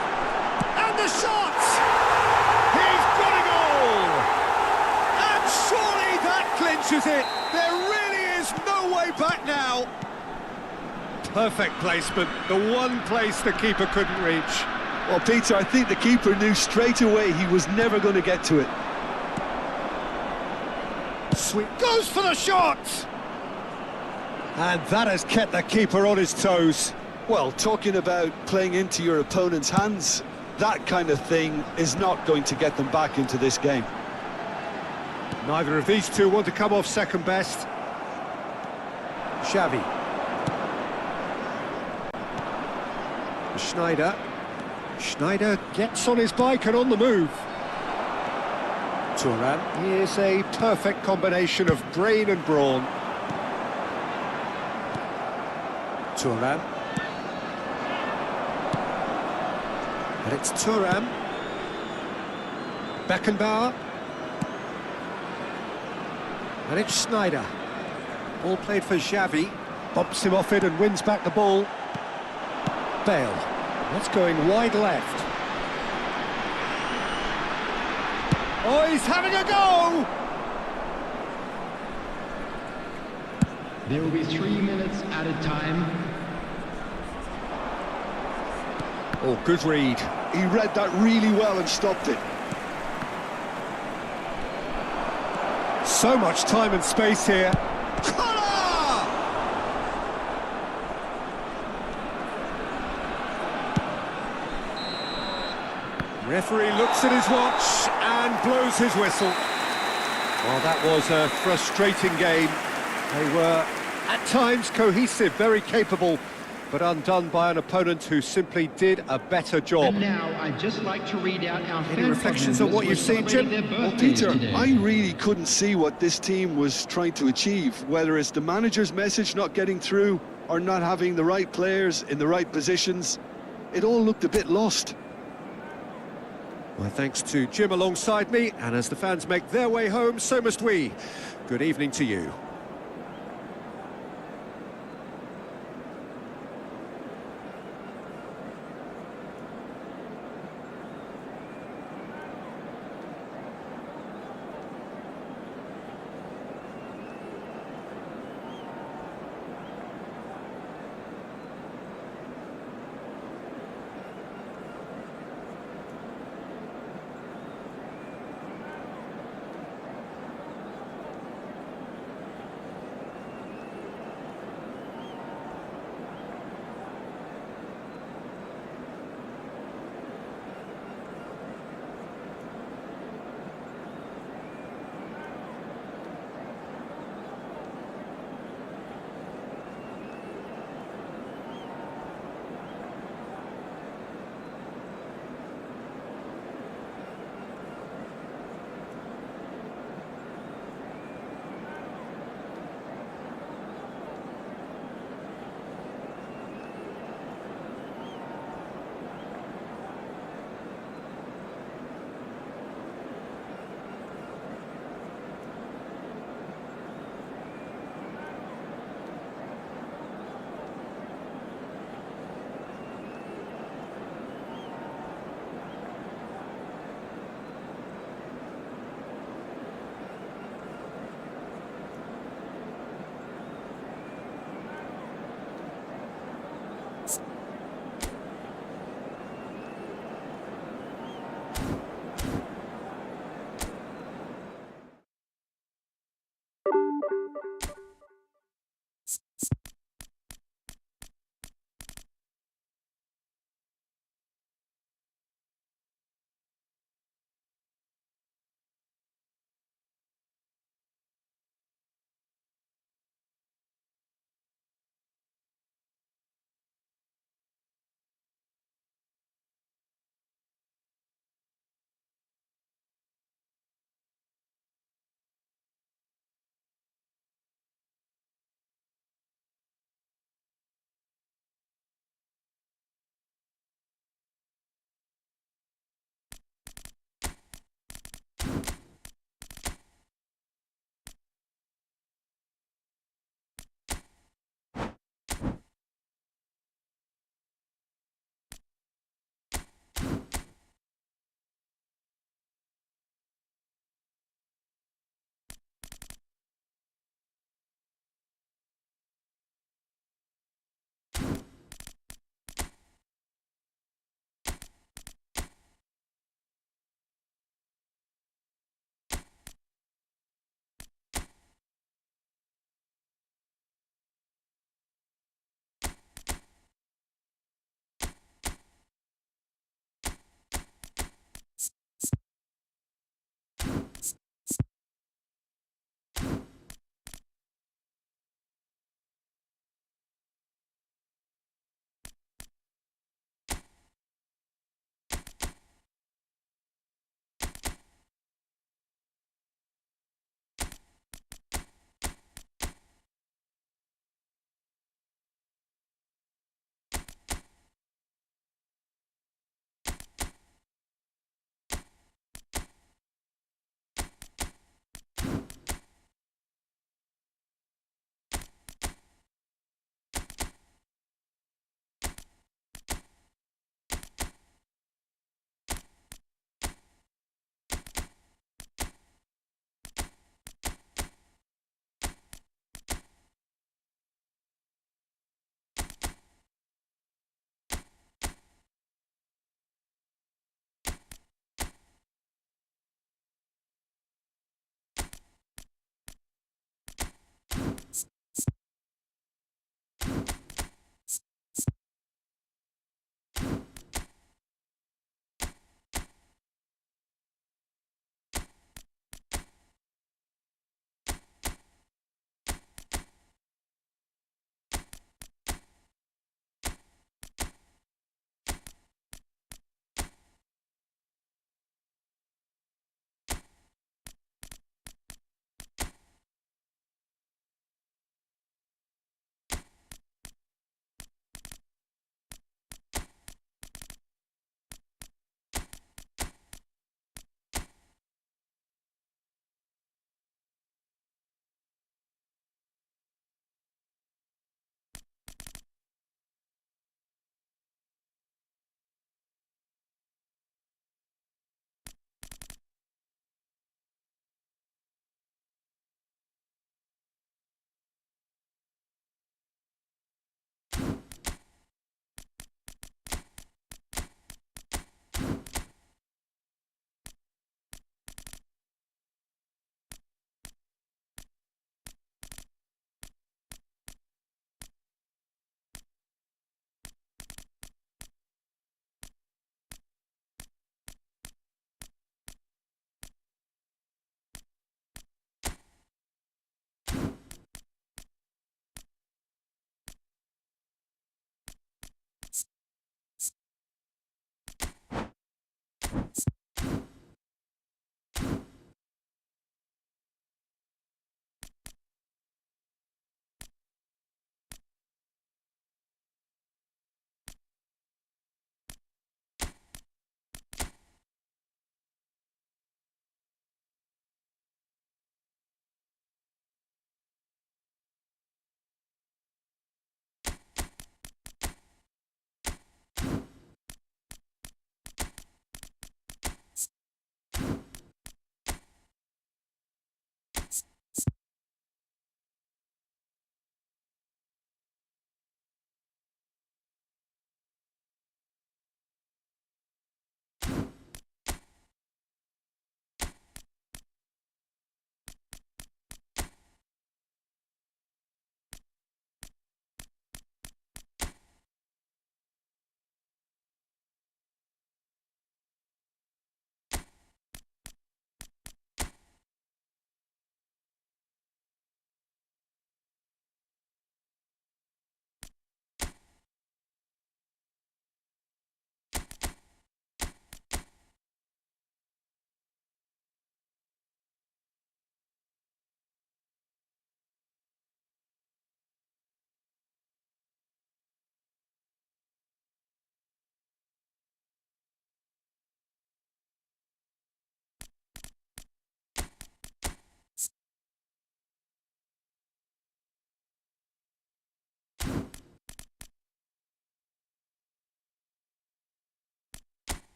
And the shot! He's got a goal! And surely that clinches it. There really is no way back now. Perfect placement, the one place the keeper couldn't reach. Well, Peter, I think the keeper knew straight away he was never going to get to it. Sweet goes for the shot! And that has kept the keeper on his toes. Well, talking about playing into your opponent's hands, that kind of thing is not going to get them back into this game. Neither of these two want to come off second best. Xavi. Schneider. Schneider gets on his bike and on the move. Thuram. Here's a perfect combination of brain and brawn. Thuram. And it's Thuram. Beckenbauer. And it's Schneider. Ball played for Xavi. Bumps him off it and wins back the ball. Bale. That's going wide left. Oh, he's having a go! There will be 3 minutes added time. Oh, good read. He read that really well and stopped it. So much time and space here. Referee looks at his watch and blows his whistle. Well, that was a frustrating game. They were, at times, cohesive, very capable, but undone by an opponent who simply did a better job. And now, I'd just like to read out our Any reflections on what you've seen, Jim? Well, Peter, I really couldn't see what this team was trying to achieve, whether it's the manager's message not getting through or not having the right players in the right positions. It all looked a bit lost. Well, thanks to Jim alongside me, and as the fans make their way home, so must we. Good evening to you.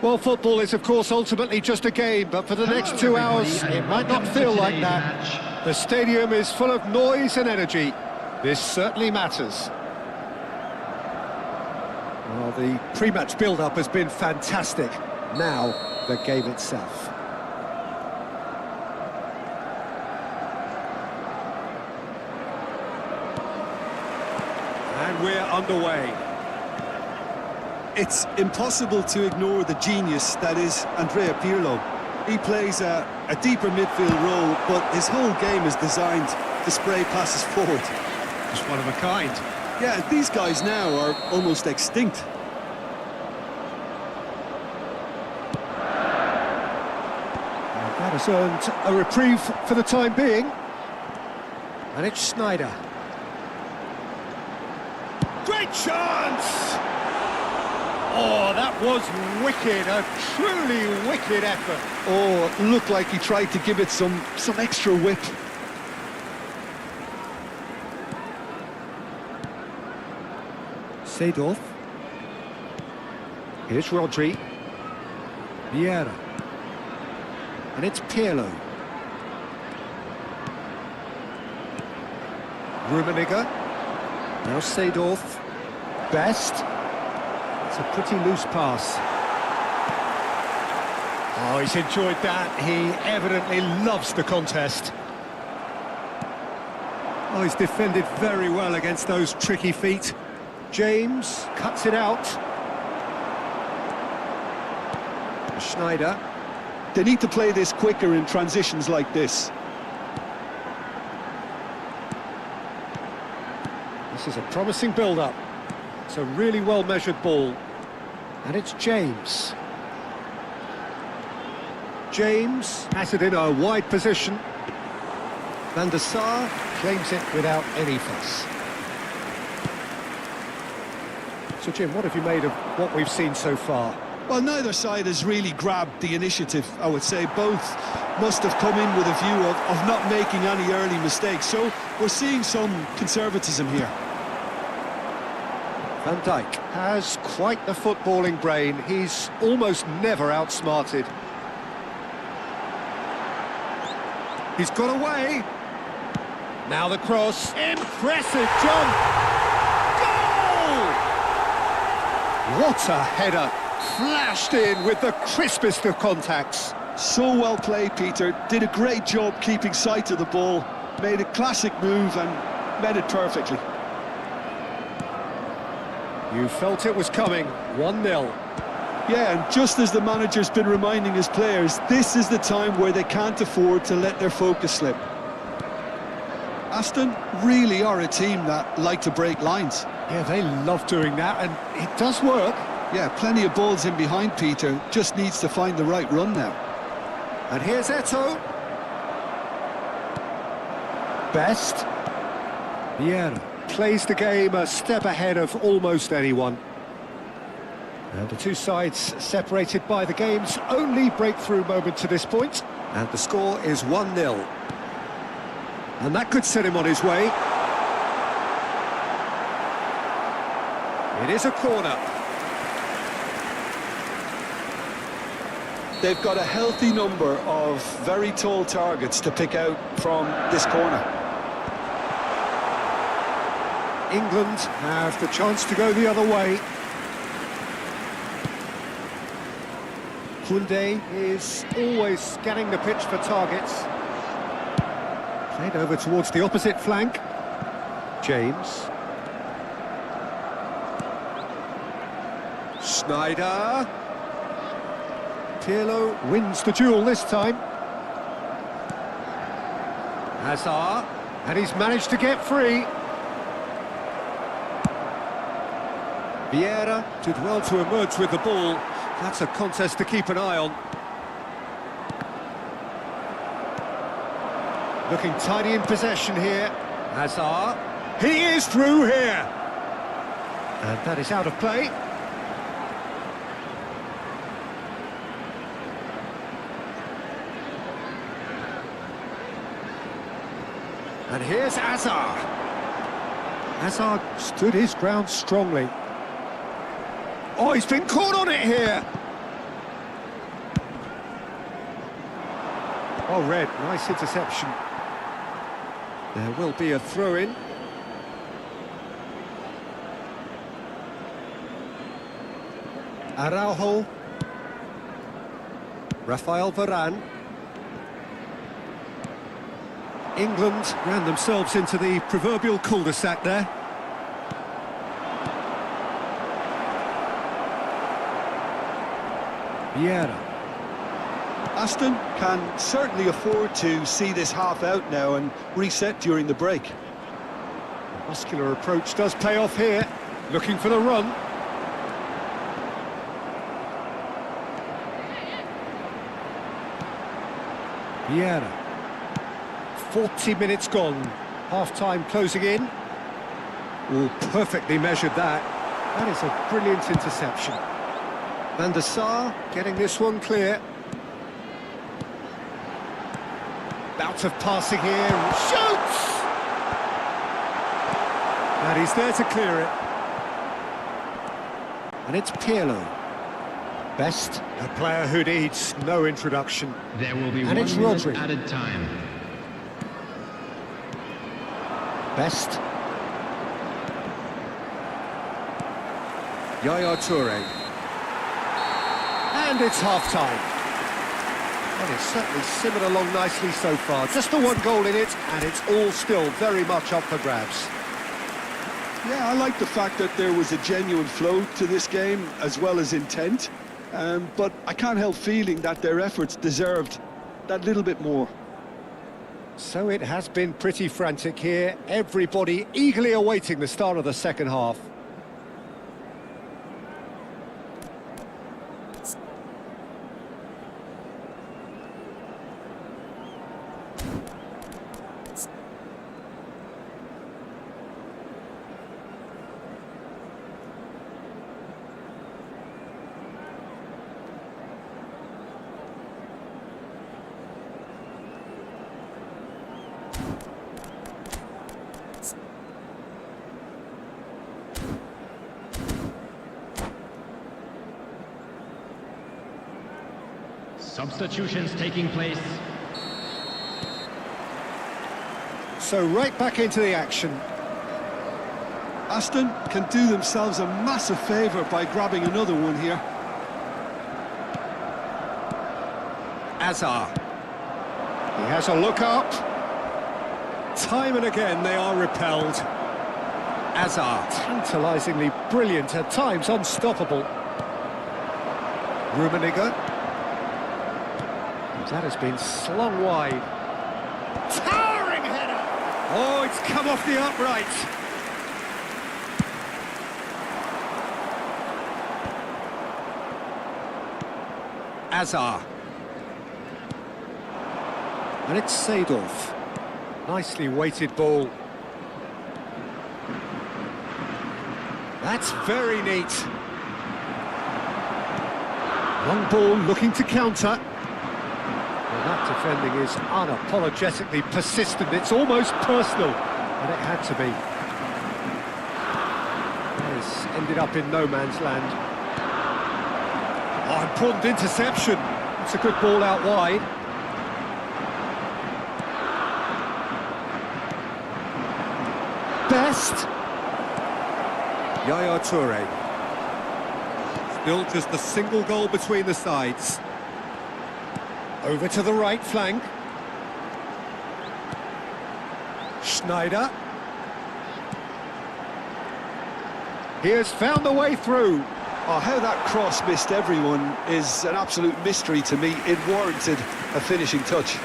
Well, football is, of course, ultimately just a game, but for the next 2 hours, it might not feel like that. The stadium is full of noise and energy. This certainly matters. Well, the pre-match build-up has been fantastic. Now, the game itself. And we're underway. It's impossible to ignore the genius that is Andrea Pirlo. He plays a deeper midfield role, but his whole game is designed to spray passes forward. Just one of a kind. Yeah, these guys now are almost extinct. And that has earned a reprieve for the time being. And it's Snyder. Great chance! Oh, that was wicked, a truly wicked effort. Oh, it looked like he tried to give it some extra whip. Seedorf. Here's Rodri. Vieira. And it's Pirlo. Rummenigge. Now Seedorf. Best. It's a pretty loose pass. Oh, he's enjoyed that. He evidently loves the contest. Oh, he's defended very well against those tricky feet. James cuts it out. Schneider. They need to play this quicker in transitions like this. This is a promising build-up. It's a really well-measured ball. And it's James. James has it in a wide position. Van der Sar claims it without any fuss. So, Jim, what have you made of what we've seen so far? Well, neither side has really grabbed the initiative, I would say. Both must have come in with a view of not making any early mistakes. So we're seeing some conservatism here. Van Dijk has quite the footballing brain. He's almost never outsmarted. He's got away. Now the cross. Impressive jump. Goal! What a header. Flashed in with the crispest of contacts. So well played, Peter. Did a great job keeping sight of the ball. Made a classic move and met it perfectly. You felt it was coming. 1-0. Yeah, and just as the manager's been reminding his players, this is the time where they can't afford to let their focus slip. Aston really are a team that like to break lines. Yeah, they love doing that, and it does work. Yeah, plenty of balls in behind Peter, just needs to find the right run now. And here's Eto'o. Best. Vieira plays the game a step ahead of almost anyone. And the two sides separated by the game's only breakthrough moment to this point. And the score is 1-0. And that could set him on his way. It is a corner. They've got a healthy number of very tall targets to pick out from this corner. England have the chance to go the other way. Koundé is always scanning the pitch for targets. Played over towards the opposite flank. James. Sneijder. Pirlo wins the duel this time. Hazard. And he's managed to get free. Vieira did well to emerge with the ball. That's a contest to keep an eye on. Looking tidy in possession here. Hazard. He is through here. And that is out of play. And here's Hazard. Hazard stood his ground strongly. Oh, he's been caught on it here. Oh, Red, nice interception. There will be a throw-in. Araujo. Rafael Varane. England ran themselves into the proverbial cul-de-sac there. Vieira. Aston can certainly afford to see this half out now and reset during the break. The muscular approach does pay off here. Looking for the run. Vieira. 40 minutes gone. Half-time closing in. Oh, perfectly measured that. That is a brilliant interception. Van der Sar getting this one clear. Bout of passing here. Shoots! And he's there to clear it. And it's Pirlo. Best, a player who needs no introduction. There will be And 1 it's minute Rodri. added time. Best. Yaya Toure. And it's half-time. Well, it's certainly simmered along nicely so far. Just the one goal in it, and it's all still very much up for grabs. Yeah, I like the fact that there was a genuine flow to this game as well as intent. But I can't help feeling that their efforts deserved that little bit more. So it has been pretty frantic here. Everybody eagerly awaiting the start of the second half. Substitutions taking place. So right back into the action. Aston can do themselves a massive favour by grabbing another one here. Hazard. He has a look up. Time and again they are repelled. Hazard, tantalisingly brilliant, at times unstoppable. Rummenigge. That has been slung wide. Towering header! Oh, it's come off the upright. Azar. And it's Seedorf. Nicely weighted ball. That's very neat. Long ball looking to counter. Well, that defending is unapologetically persistent. It's almost personal, and it had to be. This ended up in no man's land. Oh, important interception. It's a good ball out wide. Best. Yaya Toure. Still just a single goal between the sides. Over to the right flank. Schneider. He has found the way through. Oh, how that cross missed everyone is an absolute mystery to me. It warranted a finishing touch.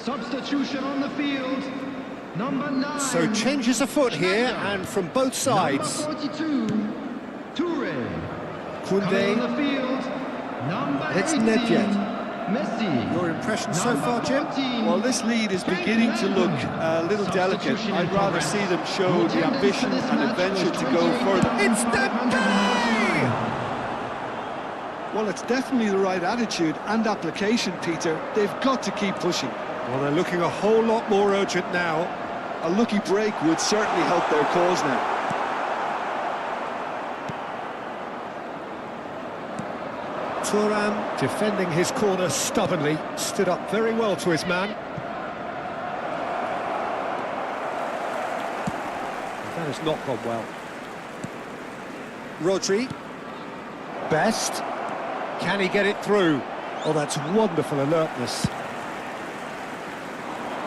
Substitution on the field, number 9. So changes afoot here, and from both sides. Number 42, Toure. Koundé. On the field, number It's 18, Nedved. Messi. Your impression so far, Jim? 14, Well, this lead is beginning to look a little delicate. I'd rather see them show the ambition and adventure to go further. It's Dembele! Well, it's definitely the right attitude and application, Peter. They've got to keep pushing. Well, they're looking a whole lot more urgent now. A lucky break would certainly help their cause now. Thuram defending his corner stubbornly, stood up very well to his man. That has not gone well. Rodri. Best. Can he get it through? Oh, that's wonderful alertness.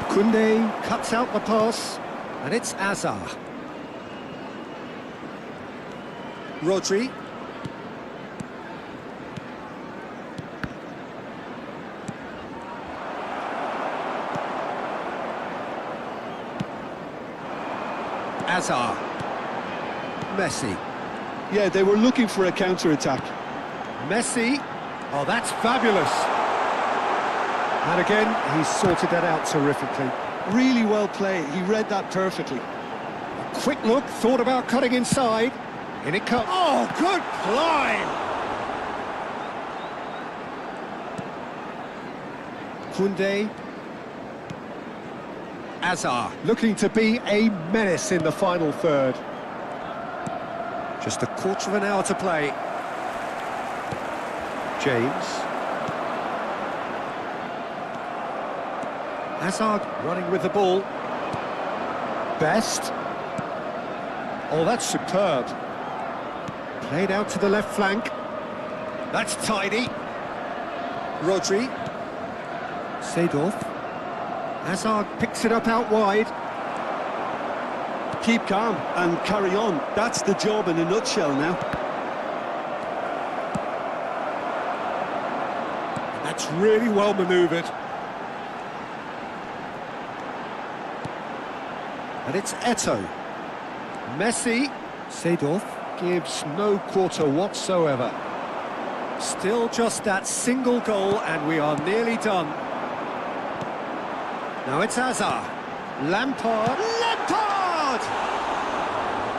Koundé cuts out the pass, and it's Azar. Rodri. Azar. Messi. Yeah, they were looking for a counter-attack. Messi. Oh, that's fabulous. And again, he's sorted that out terrifically. Really well played. He read that perfectly. Quick look, thought about cutting inside. In it comes. Oh, good climb! Koundé. Azar, looking to be a menace in the final third. Just a quarter of an hour to play. James. Hazard running with the ball. Best. Oh, that's superb. Played out to the left flank. That's tidy. Rodri. Seedorf. Hazard picks it up out wide. Keep calm and carry on. That's the job in a nutshell now. That's really well manoeuvred. And it's Eto'o. Messi. Seedorf gives no quarter whatsoever. Still just that single goal, and we are nearly done. Now it's Azar. Lampard. Lampard!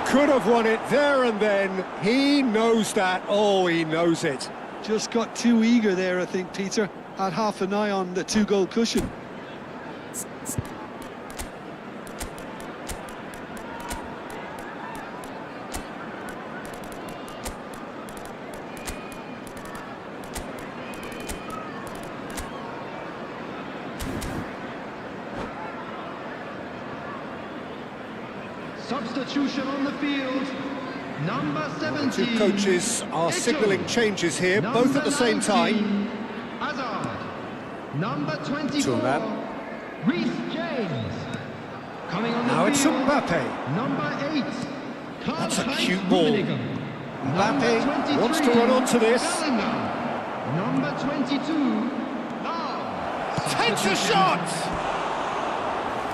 Could have won it there and then. He knows that. Oh, he knows it. Just got too eager there, I think, Peter. Had half an eye on the two-goal cushion. substitution on the field. Number 17. Two coaches are Echo. signalling changes here, both at the same time. Hazard. Number 24. Till that. Reece James. Coming on Now the it's field. Mbappe. Number 8. That's a Karl-Heinz cute ball. Rummenigge. Number Mbappe wants to 23, run onto this. Bellingham. Number 22. Takes a shot!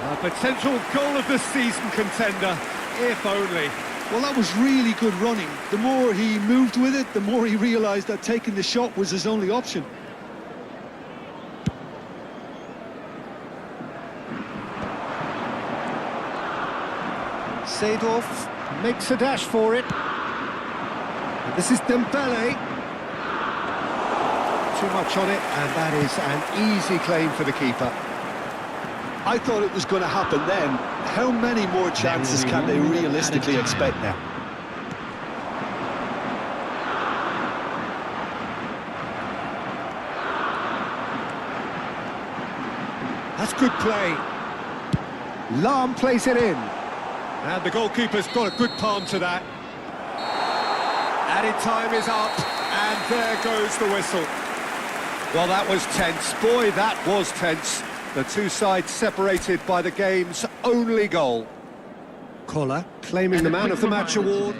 A potential goal of the season contender, if only. Well, that was really good running. The more he moved with it, the more he realised that taking the shot was his only option. Seedorf makes a dash for it. This is Dembele. Too much on it, and that is an easy claim for the keeper. I thought it was going to happen then. How many more chances can they realistically expect now? That's good play. Lahm plays it in. And the goalkeeper's got a good palm to that. Added time is up, and there goes the whistle. Well, that was tense. Boy, that was tense. The two sides separated by the game's only goal. Koller claiming the Man of the Match award.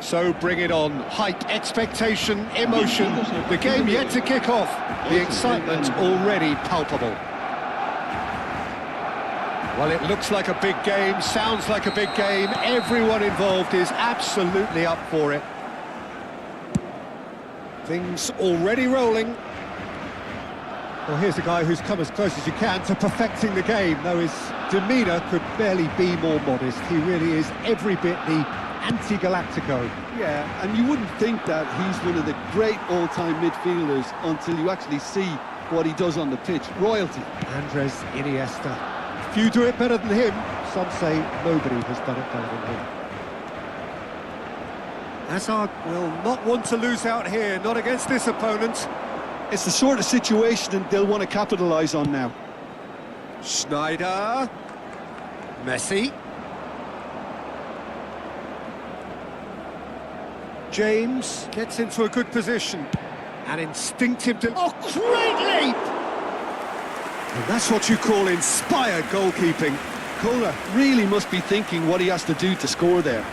So bring it on. Hype, expectation, emotion. The game yet to kick off. The excitement already palpable. Well, it looks like a big game, sounds like a big game. Everyone involved is absolutely up for it. Things already rolling. Well, here's a guy who's come as close as you can to perfecting the game, though his demeanour could barely be more modest. He really is every bit the anti-Galactico. Yeah, and you wouldn't think that he's one of the great all-time midfielders until you actually see what he does on the pitch. Royalty. Andres Iniesta. Few do it better than him. Some say nobody has done it better than him. Hazard will not want to lose out here, not against this opponent. It's the sort of situation that they'll want to capitalise on now. Schneider. Messi. James gets into a good position. An instinctive... Oh, great leap! And that's what you call inspired goalkeeping. Kohler really must be thinking what he has to do to score there.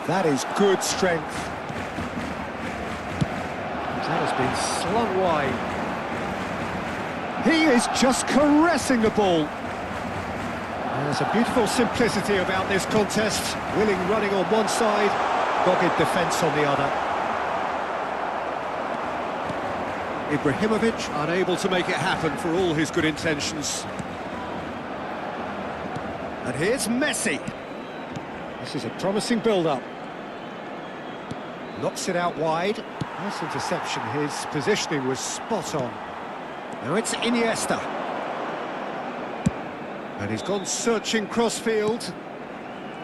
That is good strength. That has been slung wide. He is just caressing the ball. There's a beautiful simplicity about this contest. Willing running on one side, dogged defence on the other. Ibrahimovic unable to make it happen for all his good intentions. And here's Messi. This is a promising build-up. Knocks it out wide. Nice interception. His positioning was spot on. Now it's Iniesta. And he's gone searching crossfield.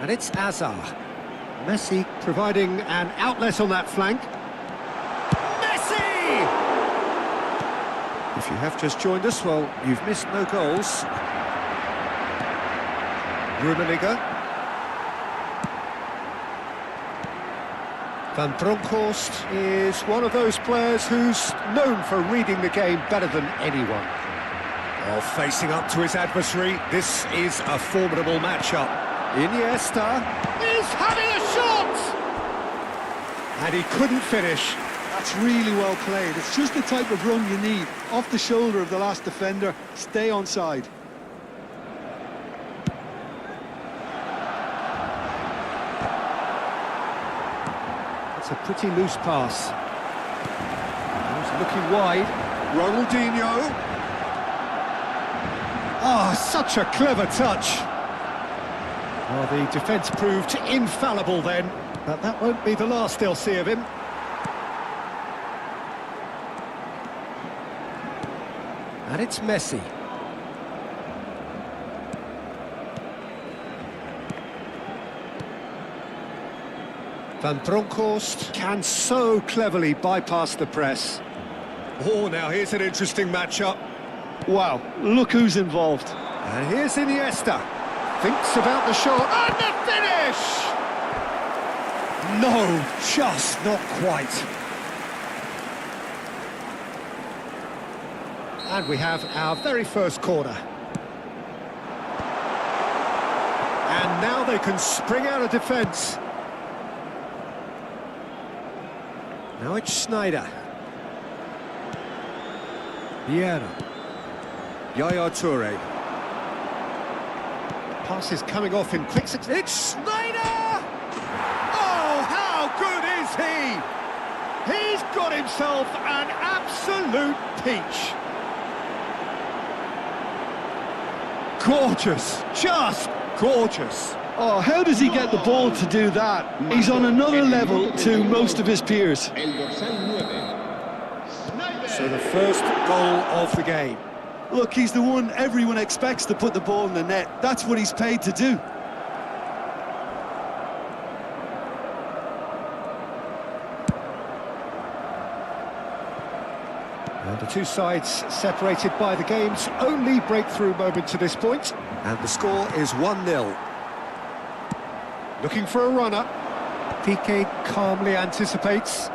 And it's Hazard. Messi providing an outlet on that flank. Messi! If you have just joined us, well, you've missed no goals. Rummenigge. Van Bronckhorst is one of those players who's known for reading the game better than anyone. Oh, facing up to his adversary, this is a formidable matchup. Iniesta is having a shot! And he couldn't finish. That's really well played. It's just the type of run you need. Off the shoulder of the last defender, stay onside. It's a pretty loose pass. He's looking wide. Ronaldinho. Ah, such a clever touch. Well, the defence proved infallible then, but that won't be the last they'll see of him. And it's Messi. Van Bronckhorst can so cleverly bypass the press. Oh, now here's an interesting matchup. Wow, look who's involved. And here's Iniesta. Thinks about the shot. And the finish! No, just not quite. And we have our very first corner. And now they can spring out of defence. Now it's Schneider. Vieira. Yaya Toure. Pass is coming off in quick succession. It's Schneider! Oh, how good is he? He's got himself an absolute peach. Gorgeous, just gorgeous. Oh, how does he get the ball to do that? He's on another level to most of his peers. So the first goal of the game. Look, he's the one everyone expects to put the ball in the net. That's what he's paid to do. And the two sides separated by the game's only breakthrough moment to this point. And the score is 1-0. Looking for a runner. Piqué calmly anticipates.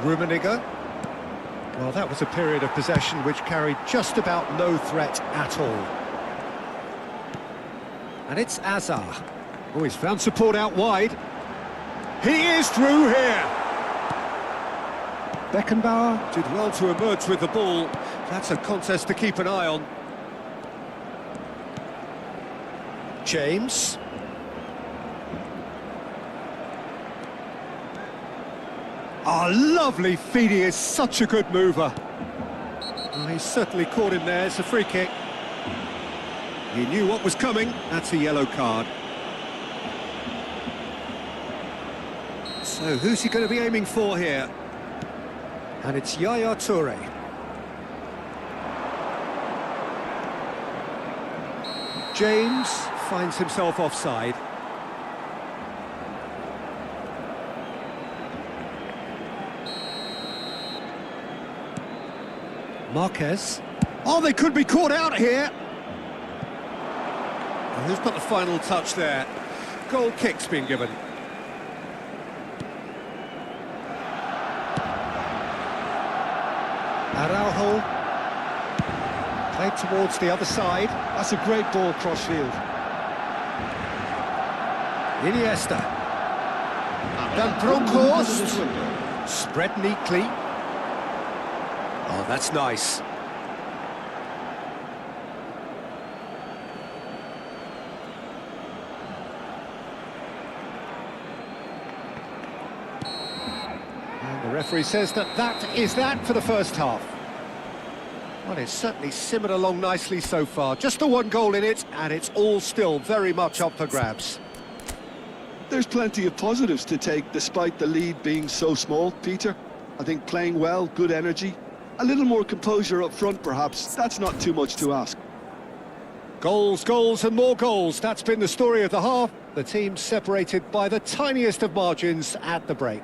Rummenigge. Well, that was a period of possession which carried just about no threat at all. And it's Azar. Oh, he's found support out wide. He is through here. Beckenbauer did well to emerge with the ball. That's a contest to keep an eye on. James. Oh, lovely feed. He is such a good mover. Oh, he's certainly caught him there. It's a free kick. He knew what was coming. That's a yellow card. So who's he going to be aiming for here? And it's Yaya Toure. James finds himself offside. Marquez. Oh, they could be caught out here. And who's got the final touch there? Goal kick's been given. Araujo. Played towards the other side. That's a great ball cross-field. Iniesta. Van Bronckhorst. Spread neatly. Oh, that's nice. And the referee says that is that for the first half. Well, it's certainly simmered along nicely so far. Just the one goal in it, and it's all still very much up for grabs. There's plenty of positives to take despite the lead being so small, Peter. I think playing well, good energy. A little more composure up front, perhaps. That's not too much to ask. Goals, goals and more goals. That's been the story of the half. The team separated by the tiniest of margins at the break.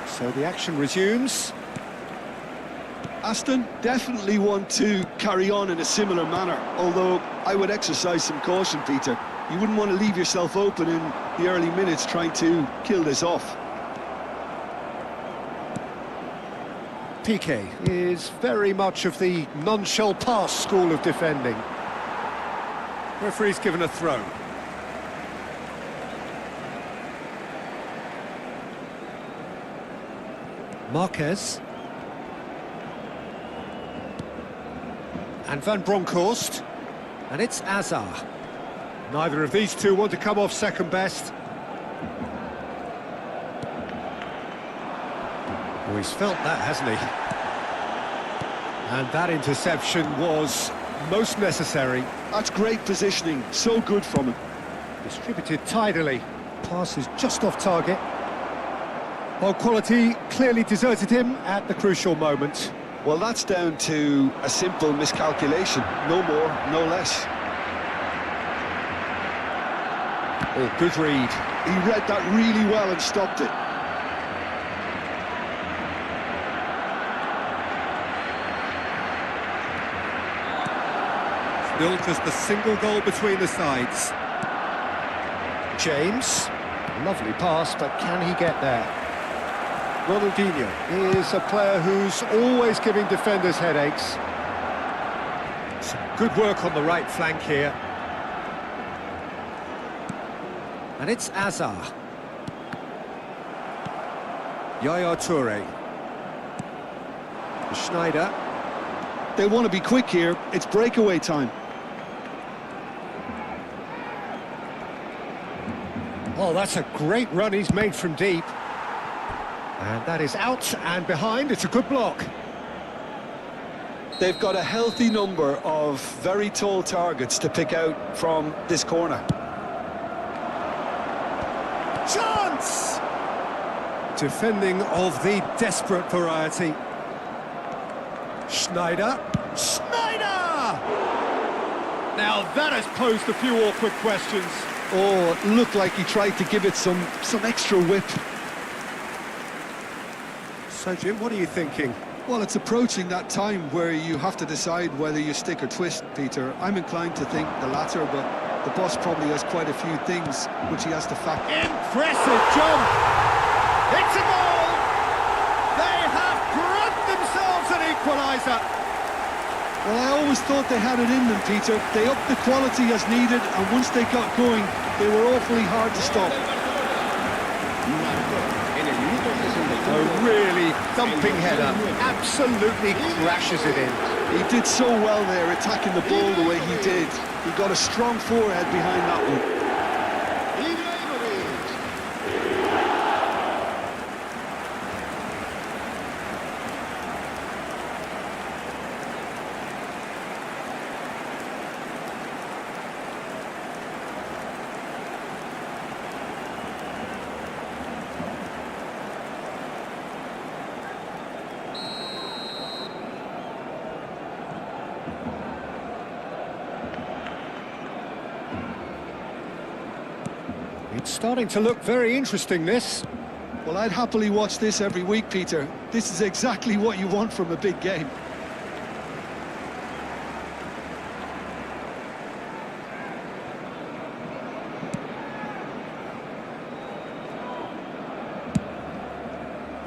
So the action resumes. Aston definitely want to carry on in a similar manner, although I would exercise some caution, Peter. You wouldn't want to leave yourself open in the early minutes trying to kill this off. Piqué is very much of the none-shall-pass school of defending. Referee's given a throw. Marquez. And Van Bronckhorst. And it's Azar. Neither of these two want to come off second best. Oh, he's felt that, hasn't he? And that interception was most necessary. That's great positioning, so good from him. Distributed tidily. Pass is just off target. Well, quality clearly deserted him at the crucial moment. Well, that's down to a simple miscalculation. No more, no less. Oh, good read. He read that really well and stopped it. Still just the single goal between the sides. James. Lovely pass, but can he get there? Ronaldinho is a player who's always giving defenders headaches. Some good work on the right flank here. And it's Azar. Yaya Toure. Schneider. They'll want to be quick here. It's breakaway time. Oh, that's a great run he's made from deep. And that is out and behind. It's a good block. They've got a healthy number of very tall targets to pick out from this corner. Chance! Defending of the desperate variety. Schneider. Schneider! Now that has posed a few awkward questions. Oh, it looked like he tried to give it some extra whip. So, Jim, what are you thinking? Well, it's approaching that time where you have to decide whether you stick or twist, Peter. I'm inclined to think the latter, but the boss probably has quite a few things which he has to factor. Impressive jump! It's a goal! They have grabbed themselves an equaliser! Well, I always thought they had it in them, Peter. They upped the quality as needed, and once they got going, they were awfully hard to stop. A really thumping header, absolutely crashes it in. He did so well there, attacking the ball the way he did. He got a strong forehead behind that one. It's starting to look very interesting, this. Well, I'd happily watch this every week, Peter. This is exactly what you want from a big game.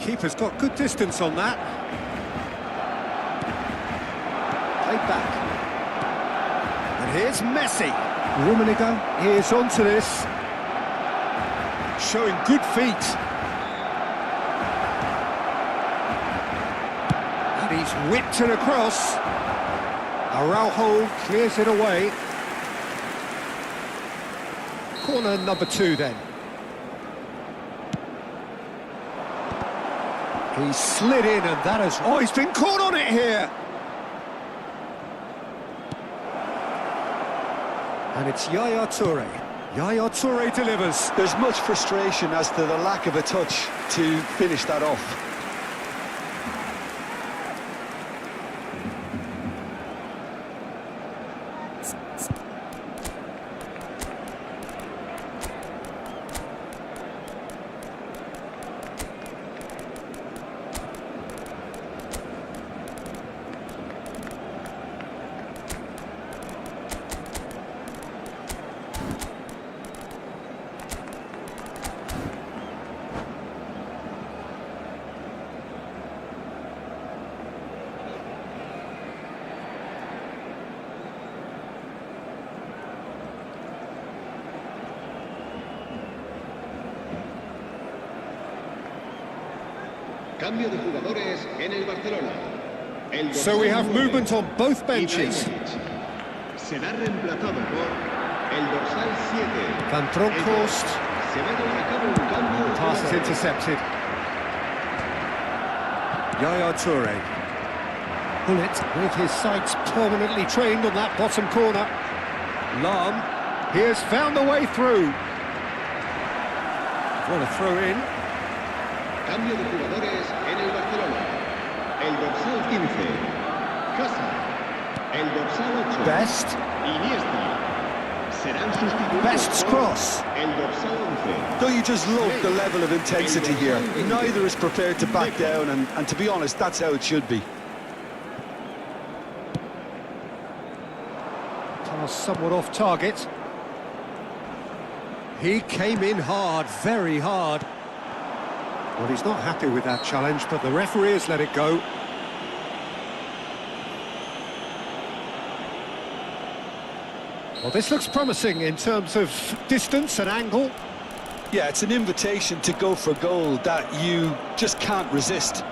Keeper's got good distance on that. Played back. And here's Messi. Rummenigge is onto this. Showing good feet. And he's whipped it across. Araujo clears it away. Corner number 2 then. He slid in and that has... Oh, he's been caught on it here! And it's Yaya Toure. Yaya Toure delivers. There's much frustration as to the lack of a touch to finish that off. Cambio de jugadores en el Barcelona. So we have movement on both benches. Será reemplazado por el dorsal 7. Van Bronckhorst. Se va a llevar a cabo un cambio. Pass is intercepted. Yaya Toure. Bullet with his sights permanently trained on that bottom corner. Lahm, he has found the way through. What a throw in. Cambio de jugadores en el Barcelona. El dorsal 15. Casa. El dorsal 8. Best. Iniesta. Serán sustituidos. Best's cross. El dorsal 11. Don't you just love the level of intensity here? Neither is prepared to back down, and to be honest, that's how it should be. Pass somewhat off target. He came in hard, very hard. Well, he's not happy with that challenge, but the referee has let it go. Well, this looks promising in terms of distance and angle. Yeah, it's an invitation to go for goal that you just can't resist.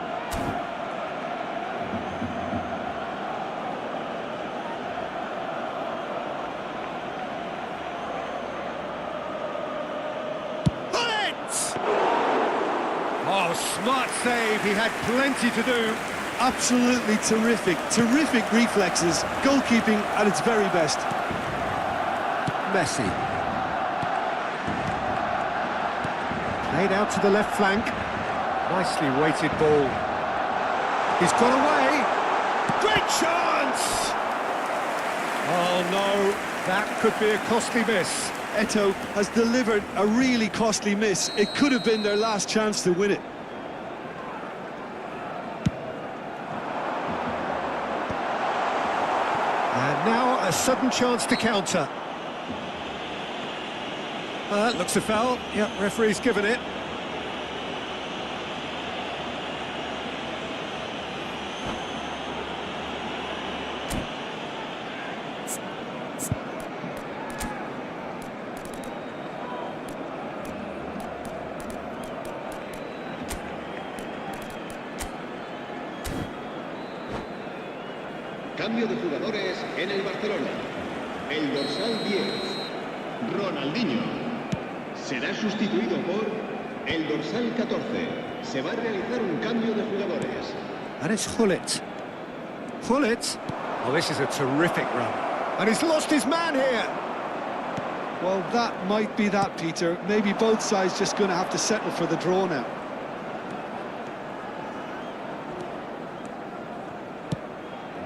Oh, smart save. He had plenty to do. Absolutely terrific reflexes, goalkeeping at its very best. Messi. Played out to the left flank. Nicely weighted ball. He's got away. Great chance! Oh no, that could be a costly miss. Eto has delivered a really costly miss. It could have been their last chance to win it. And now a sudden chance to counter. Looks a foul. Yep, referee's given it. Cambio de jugadores en el Barcelona. El dorsal 10, Ronaldinho, será sustituido por el dorsal 14. Se va a realizar un cambio de jugadores. And it's Hullet. Hullet? Oh, this is a terrific run. And he's lost his man here. Well, that might be that, Peter. Maybe both sides just going to have to settle for the draw now.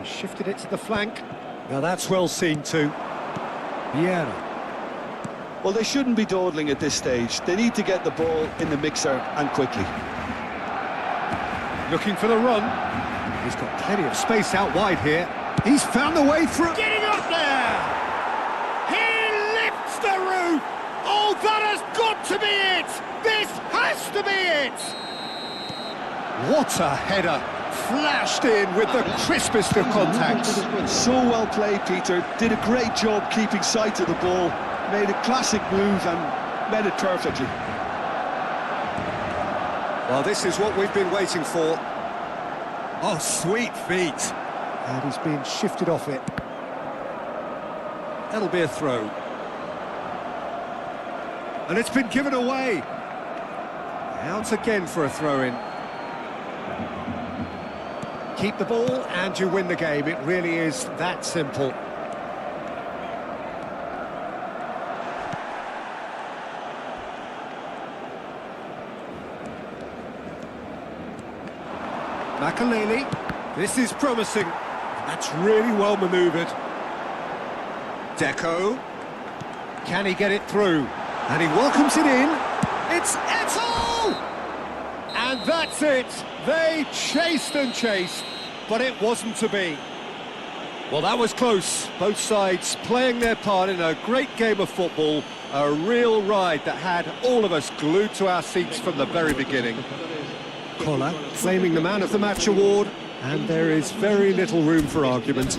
Shifted it to the flank. Now that's well seen too. Vieira. Well, they shouldn't be dawdling at this stage. They need to get the ball in the mixer and quickly. Looking for the run. He's got plenty of space out wide here. He's found the way through. Getting up there! He lifts the roof! Oh, that has got to be it! This has to be it! What a header! Flashed in with the crispest of contacts. So well played, Peter. Did a great job keeping sight of the ball. Made a classic move and met it perfectly. Well, this is what we've been waiting for. Oh, sweet feet. And he's being shifted off it. That'll be a throw. And it's been given away. Out again for a throw-in. Keep the ball and you win the game. It really is that simple. Makaleli, this is promising. That's really well manoeuvred. Deco, can he get it through? And he welcomes it in. It's Eto'o! And that's it. They chased and chased, but it wasn't to be. Well, that was close. Both sides playing their part in a great game of football. A real ride that had all of us glued to our seats from the very beginning. Collar claiming the Man of the Match award, and there is very little room for argument.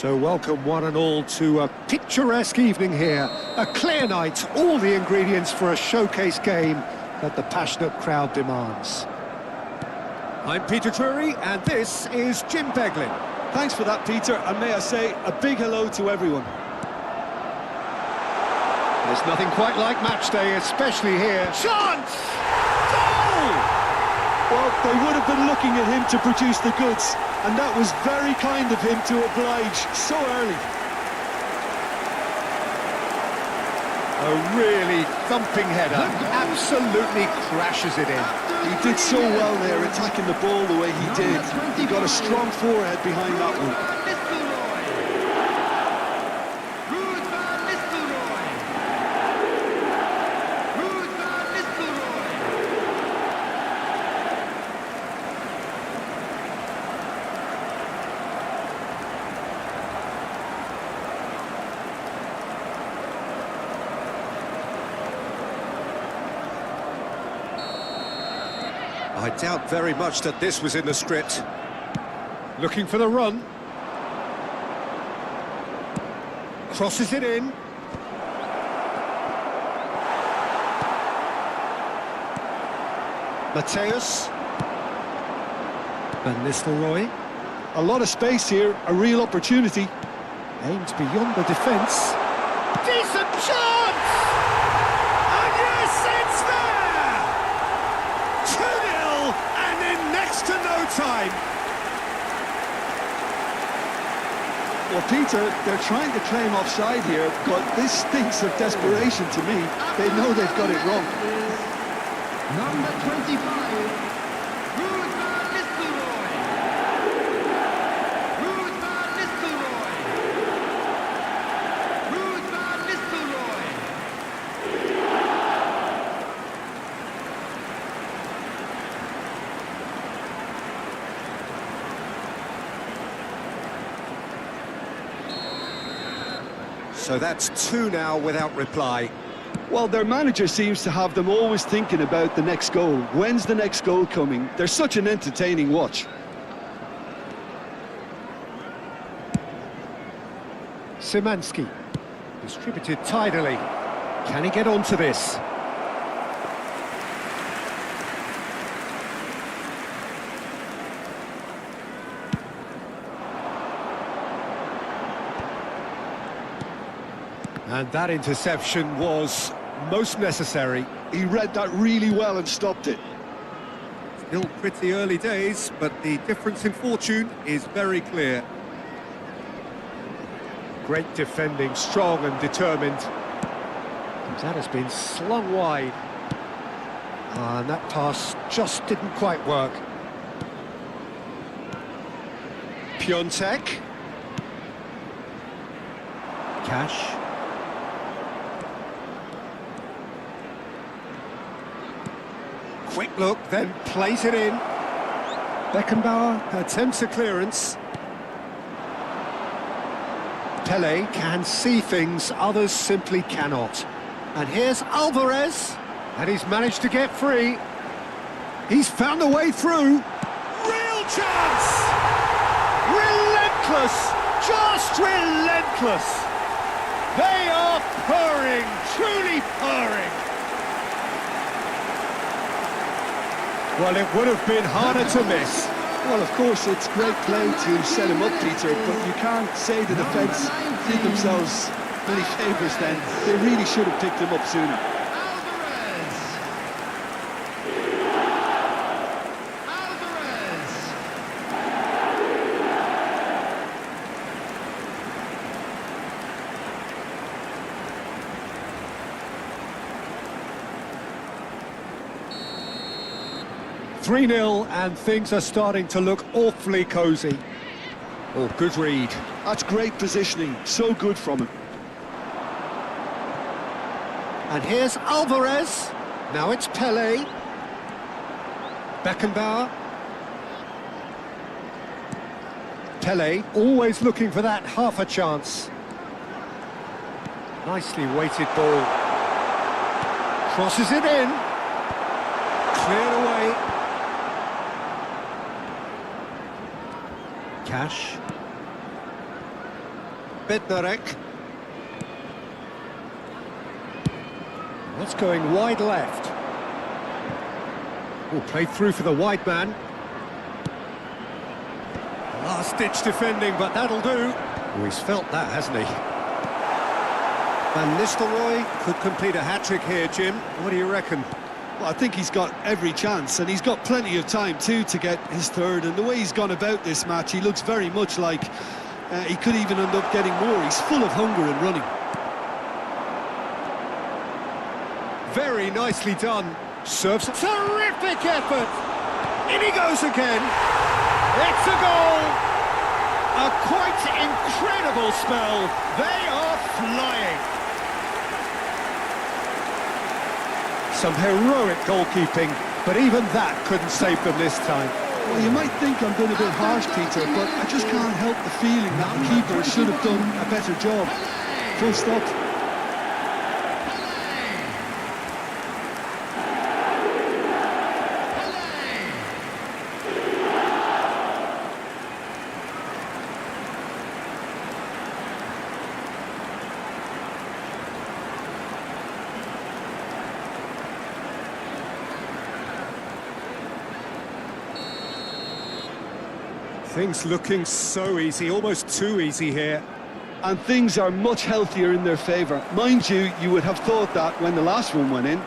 So welcome one and all to a picturesque evening here. A clear night, all the ingredients for a showcase game that the passionate crowd demands. I'm Peter Drury and this is Jim Beglin. Thanks for that, Peter, and may I say a big hello to everyone. There's nothing quite like match day, especially here. Chance! Goal! Well, they would have been looking at him to produce the goods, and that was very kind of him to oblige so early. A really thumping header, absolutely crashes it in. He did so well there, attacking the ball the way he did. He got a strong forehead behind that one. I doubt very much that this was in the script. Looking for the run. Crosses it in. Mateus. Van Nistelrooy. A lot of space here, a real opportunity. Aims beyond the defence. Decent chance! And yes, it's there! 2-0 and in next to no time. Well, Peter, they're trying to claim offside here, but this stinks of desperation to me. They know they've got it wrong. Number 25, Ruud van Nistelrooy. Ruud van Nistelrooy. Ruud van Nistelrooy. So that's 2 now without reply. Well, their manager seems to have them always thinking about the next goal. When's the next goal coming? They're such an entertaining watch. Szymanski, distributed tidily. Can he get onto this? And that interception was most necessary. He read that really well and stopped it. Still pretty early days, but the difference in fortune is very clear. Great defending, strong and determined. That has been slung wide. And that pass just didn't quite work. Piontek. Cash. Quick look, then plays it in. Beckenbauer attempts a clearance. Pele can see things others simply cannot. And here's Alvarez, and he's managed to get free. He's found a way through. Real chance! Relentless! Just relentless! They are purring, truly purring. Well, it would have been harder to miss. Well, of course, it's great play to set him up, Peter, but you can't say the defence did themselves many favours then. They really should have picked him up sooner. Alvarez. Alvarez. 3-0 and things are starting to look awfully cosy. Oh, good read. That's great positioning, so good from him. And here's Alvarez. Now it's Pele. Beckenbauer. Pele always looking for that half a chance. Nicely weighted ball. Crosses it in. Cleared away. Cash. Bednarek. What's going wide left? Oh, played through for the wide man. Last-ditch defending, but that'll do. Oh, he's felt that, hasn't he? Van Nistelrooy could complete a hat-trick here, Jim. What do you reckon? Well, I think he's got every chance, and he's got plenty of time too to get his third. And the way he's gone about this match, he looks very much like he could even end up getting more. He's full of hunger and running. Very nicely done. Serves a terrific effort. In he goes again. It's a goal. A quite incredible spell. They are flying. Some heroic goalkeeping, but even that couldn't save them this time. Well, you might think I'm being a bit harsh, Peter, but I just can't help the feeling that the keeper should have done a better job. Full stop. Things looking so easy, almost too easy here. And things are much healthier in their favour. Mind you, you would have thought that when the last one went in.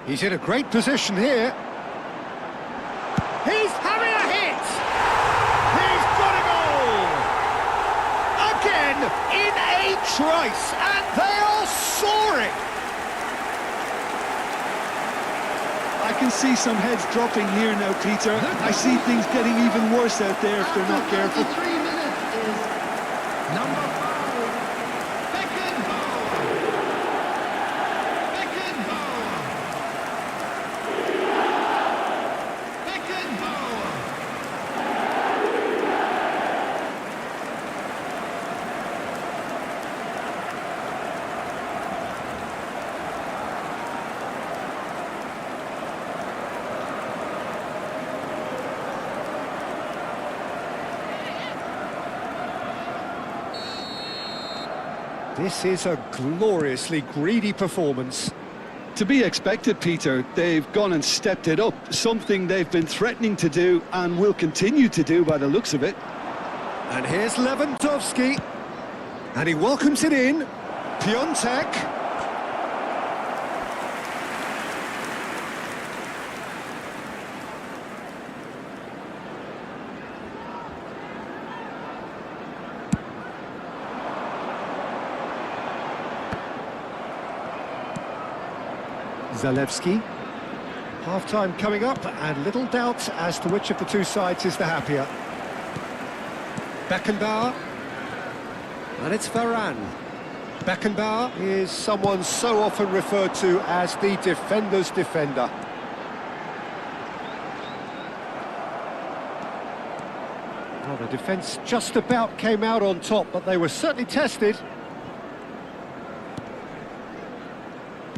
He's in a great position here. He's having a hit! He's got a goal! Again, in a trice, and they are soaring! I can see some heads dropping here now, Peter. I see things getting even worse out there if they're not careful. 3 minutes is number 5, Beckenbauer. Beckenbauer. This is a gloriously greedy performance. To be expected, Peter. They've gone and stepped it up, something they've been threatening to do and will continue to do by the looks of it. And here's Lewandowski. And he welcomes it in. Piontek. Zalewski. Half-time coming up, and little doubt as to which of the two sides is the happier. Beckenbauer. And it's Varane. Beckenbauer is someone so often referred to as the defender's defender. Well, the defence just about came out on top, but they were certainly tested.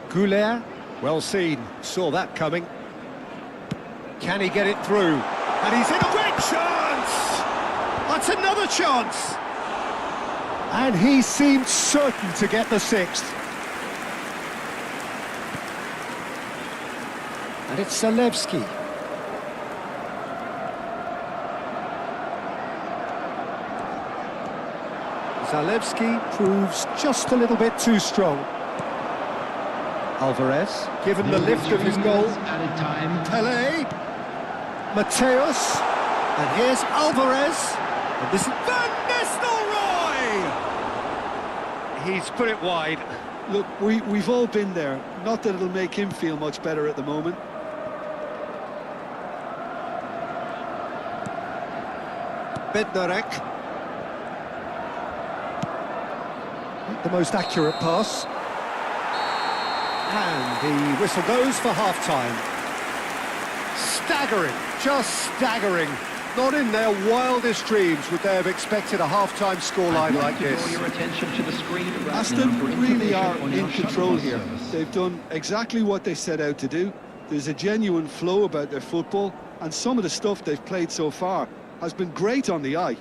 Goulet. Well seen, saw that coming. Can he get it through? And he's in a great chance! That's another chance! And he seemed certain to get the sixth. And it's Zalewski. Zalewski proves just a little bit too strong. Alvarez, given the lift of his goal. Added time. Pelé, Mateus, and here's Alvarez. And this is Van Nistelrooy! He's put it wide. Look, we've all been there. Not that it'll make him feel much better at the moment. Bednarek. Not the most accurate pass. And the whistle goes for half-time. Staggering, just staggering. Not in their wildest dreams would they have expected a half-time scoreline like this. Draw your attention to the screen right Aston now for really are information on in your control shuttle here. service. They've done exactly what they set out to do. There's a genuine flow about their football, and some of the stuff they've played so far has been great on the eye.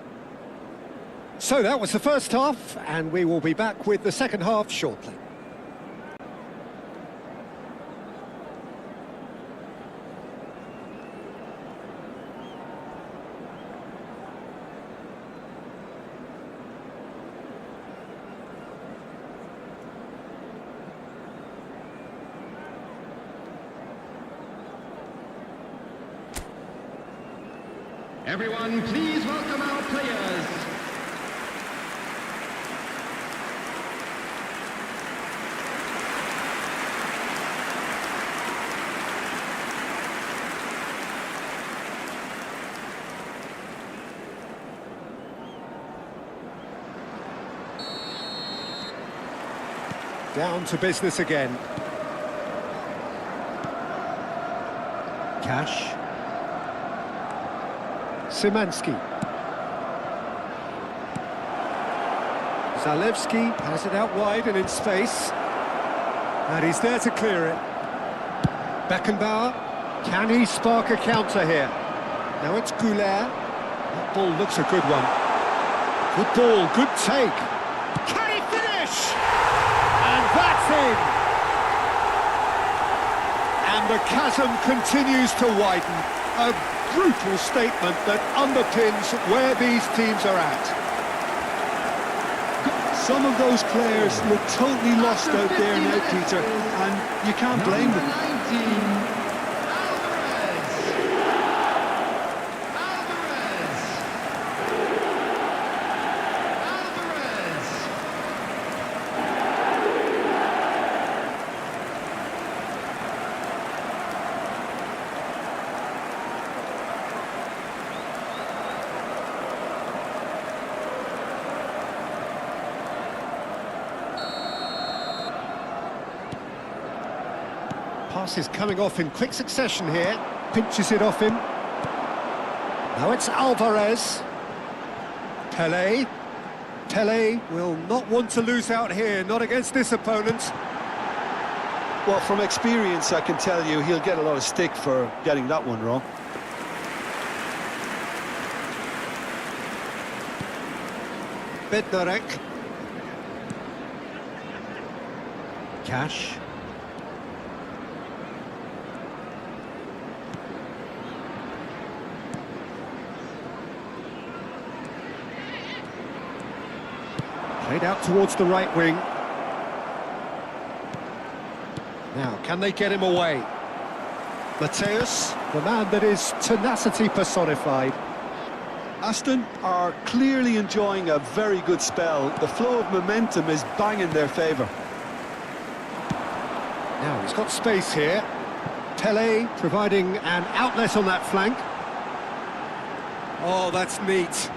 So that was the first half, and we will be back with the second half shortly. Everyone, please welcome our players. Down to business again. Cash. Szymanski. Zalewski has it out wide and in space. And he's there to clear it. Beckenbauer. Can he spark a counter here? Now it's Goulet. That ball looks a good one. Good ball, good take. Can he finish? And that's in. And the chasm continues to widen. A brutal statement that underpins where these teams are at. Some of those players look totally lost out there now, Peter, and you can't blame them. Number 19, Pass is coming off in quick succession here. Pinches it off him. Now it's Alvarez. Pelé. Pelé will not want to lose out here, not against this opponent. Well, from experience, I can tell you he'll get a lot of stick for getting that one wrong. Bednarek. Cash. Played out towards the right wing. Now, can they get him away? Mateus, the man that is tenacity personified. Aston are clearly enjoying a very good spell. The flow of momentum is bang in their favour. Now, he's got space here. Pelé providing an outlet on that flank. Oh, that's neat.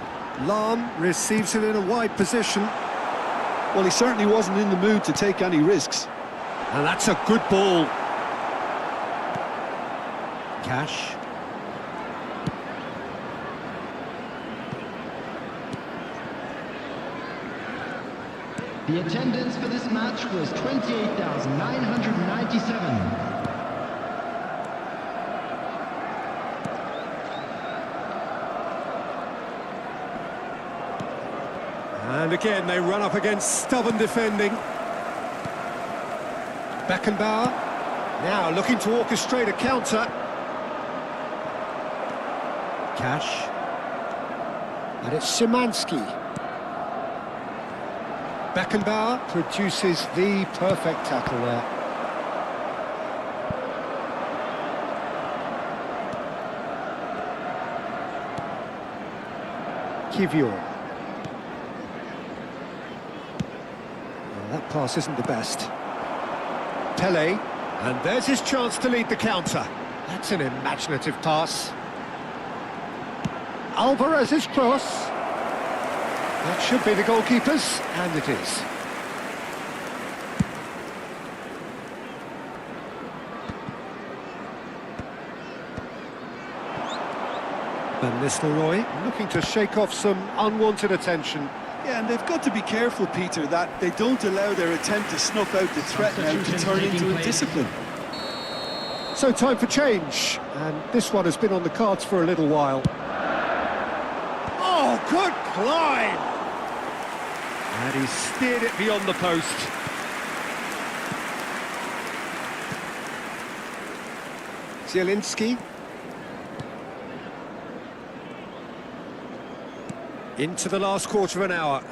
Lahm receives it in a wide position. Well, he certainly wasn't in the mood to take any risks. And that's a good ball. Cash. the attendance for this match was 28,997. And again, they run up against stubborn defending. Beckenbauer, now looking to orchestrate a counter. Cash. And it's Szymanski. Beckenbauer produces the perfect tackle there. Kivior. That pass isn't the best. Pelé, and there's his chance to lead the counter. That's an imaginative pass. Alvarez's cross. That should be the goalkeeper's, and it is. Van Nistelrooy looking to shake off some unwanted attention. Yeah, and they've got to be careful, Peter, that they don't allow their attempt to snuff out the threat now to turn into a discipline. So time for change, and this one has been on the cards for a little while. Oh, good climb! And he steered it beyond the post. Zielinski. Into the last quarter of an hour.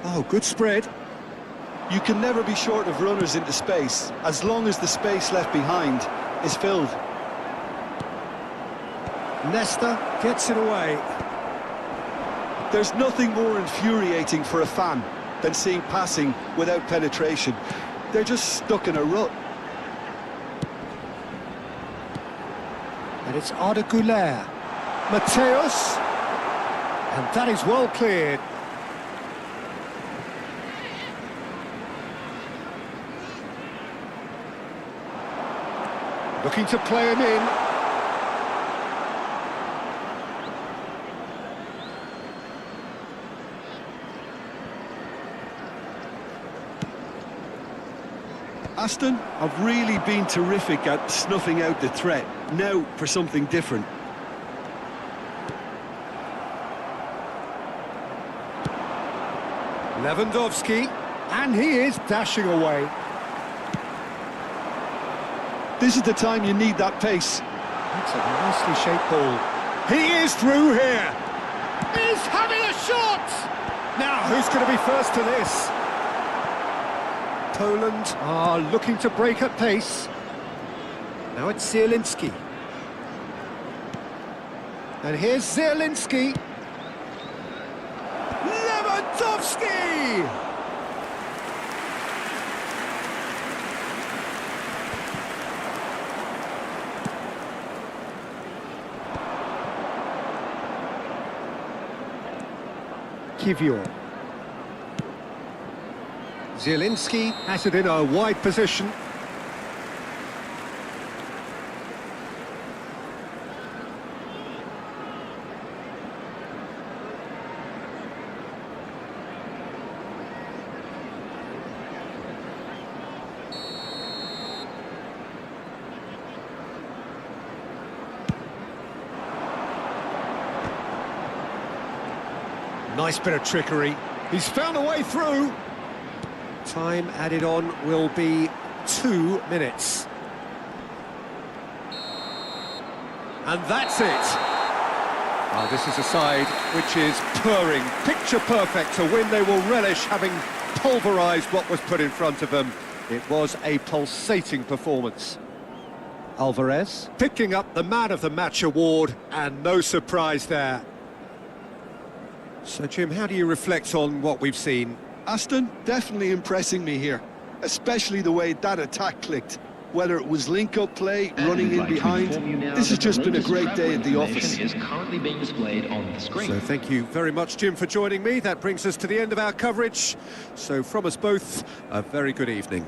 Oh, good spread. You can never be short of runners into space, as long as the space left behind is filled. Nesta gets it away. There's nothing more infuriating for a fan than seeing passing without penetration. They're just stuck in a rut. And it's Arda Güler. Mateus. And that is well cleared. Looking to play him in. Aston have really been terrific at snuffing out the threat. Now for something different. Lewandowski, and he is dashing away. This is the time you need that pace. That's a nicely shaped ball. He is through here. He's having a shot! Now, who's going to be first to this? Poland are looking to break at pace. Now it's Zielinski. And here's Zielinski. Lewandowski! Kivior. Zielinski has it in a wide position. Nice bit of trickery. He's found a way through. Time added on will be 2 minutes. And that's it. Oh, this is a side which is purring, picture perfect, a win they will relish, having pulverised what was put in front of them. It was a pulsating performance. Alvarez picking up the Man of the Match award, and no surprise there. So, Jim, how do you reflect on what we've seen? Aston definitely impressing me here, especially the way that attack clicked. Whether it was link-up play, running in behind, this has just been a great day at the office. Is currently being displayed on the screen. So thank you very much, Jim, for joining me. That brings us to the end of our coverage. So from us both, a very good evening.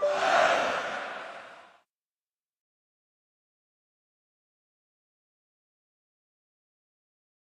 2.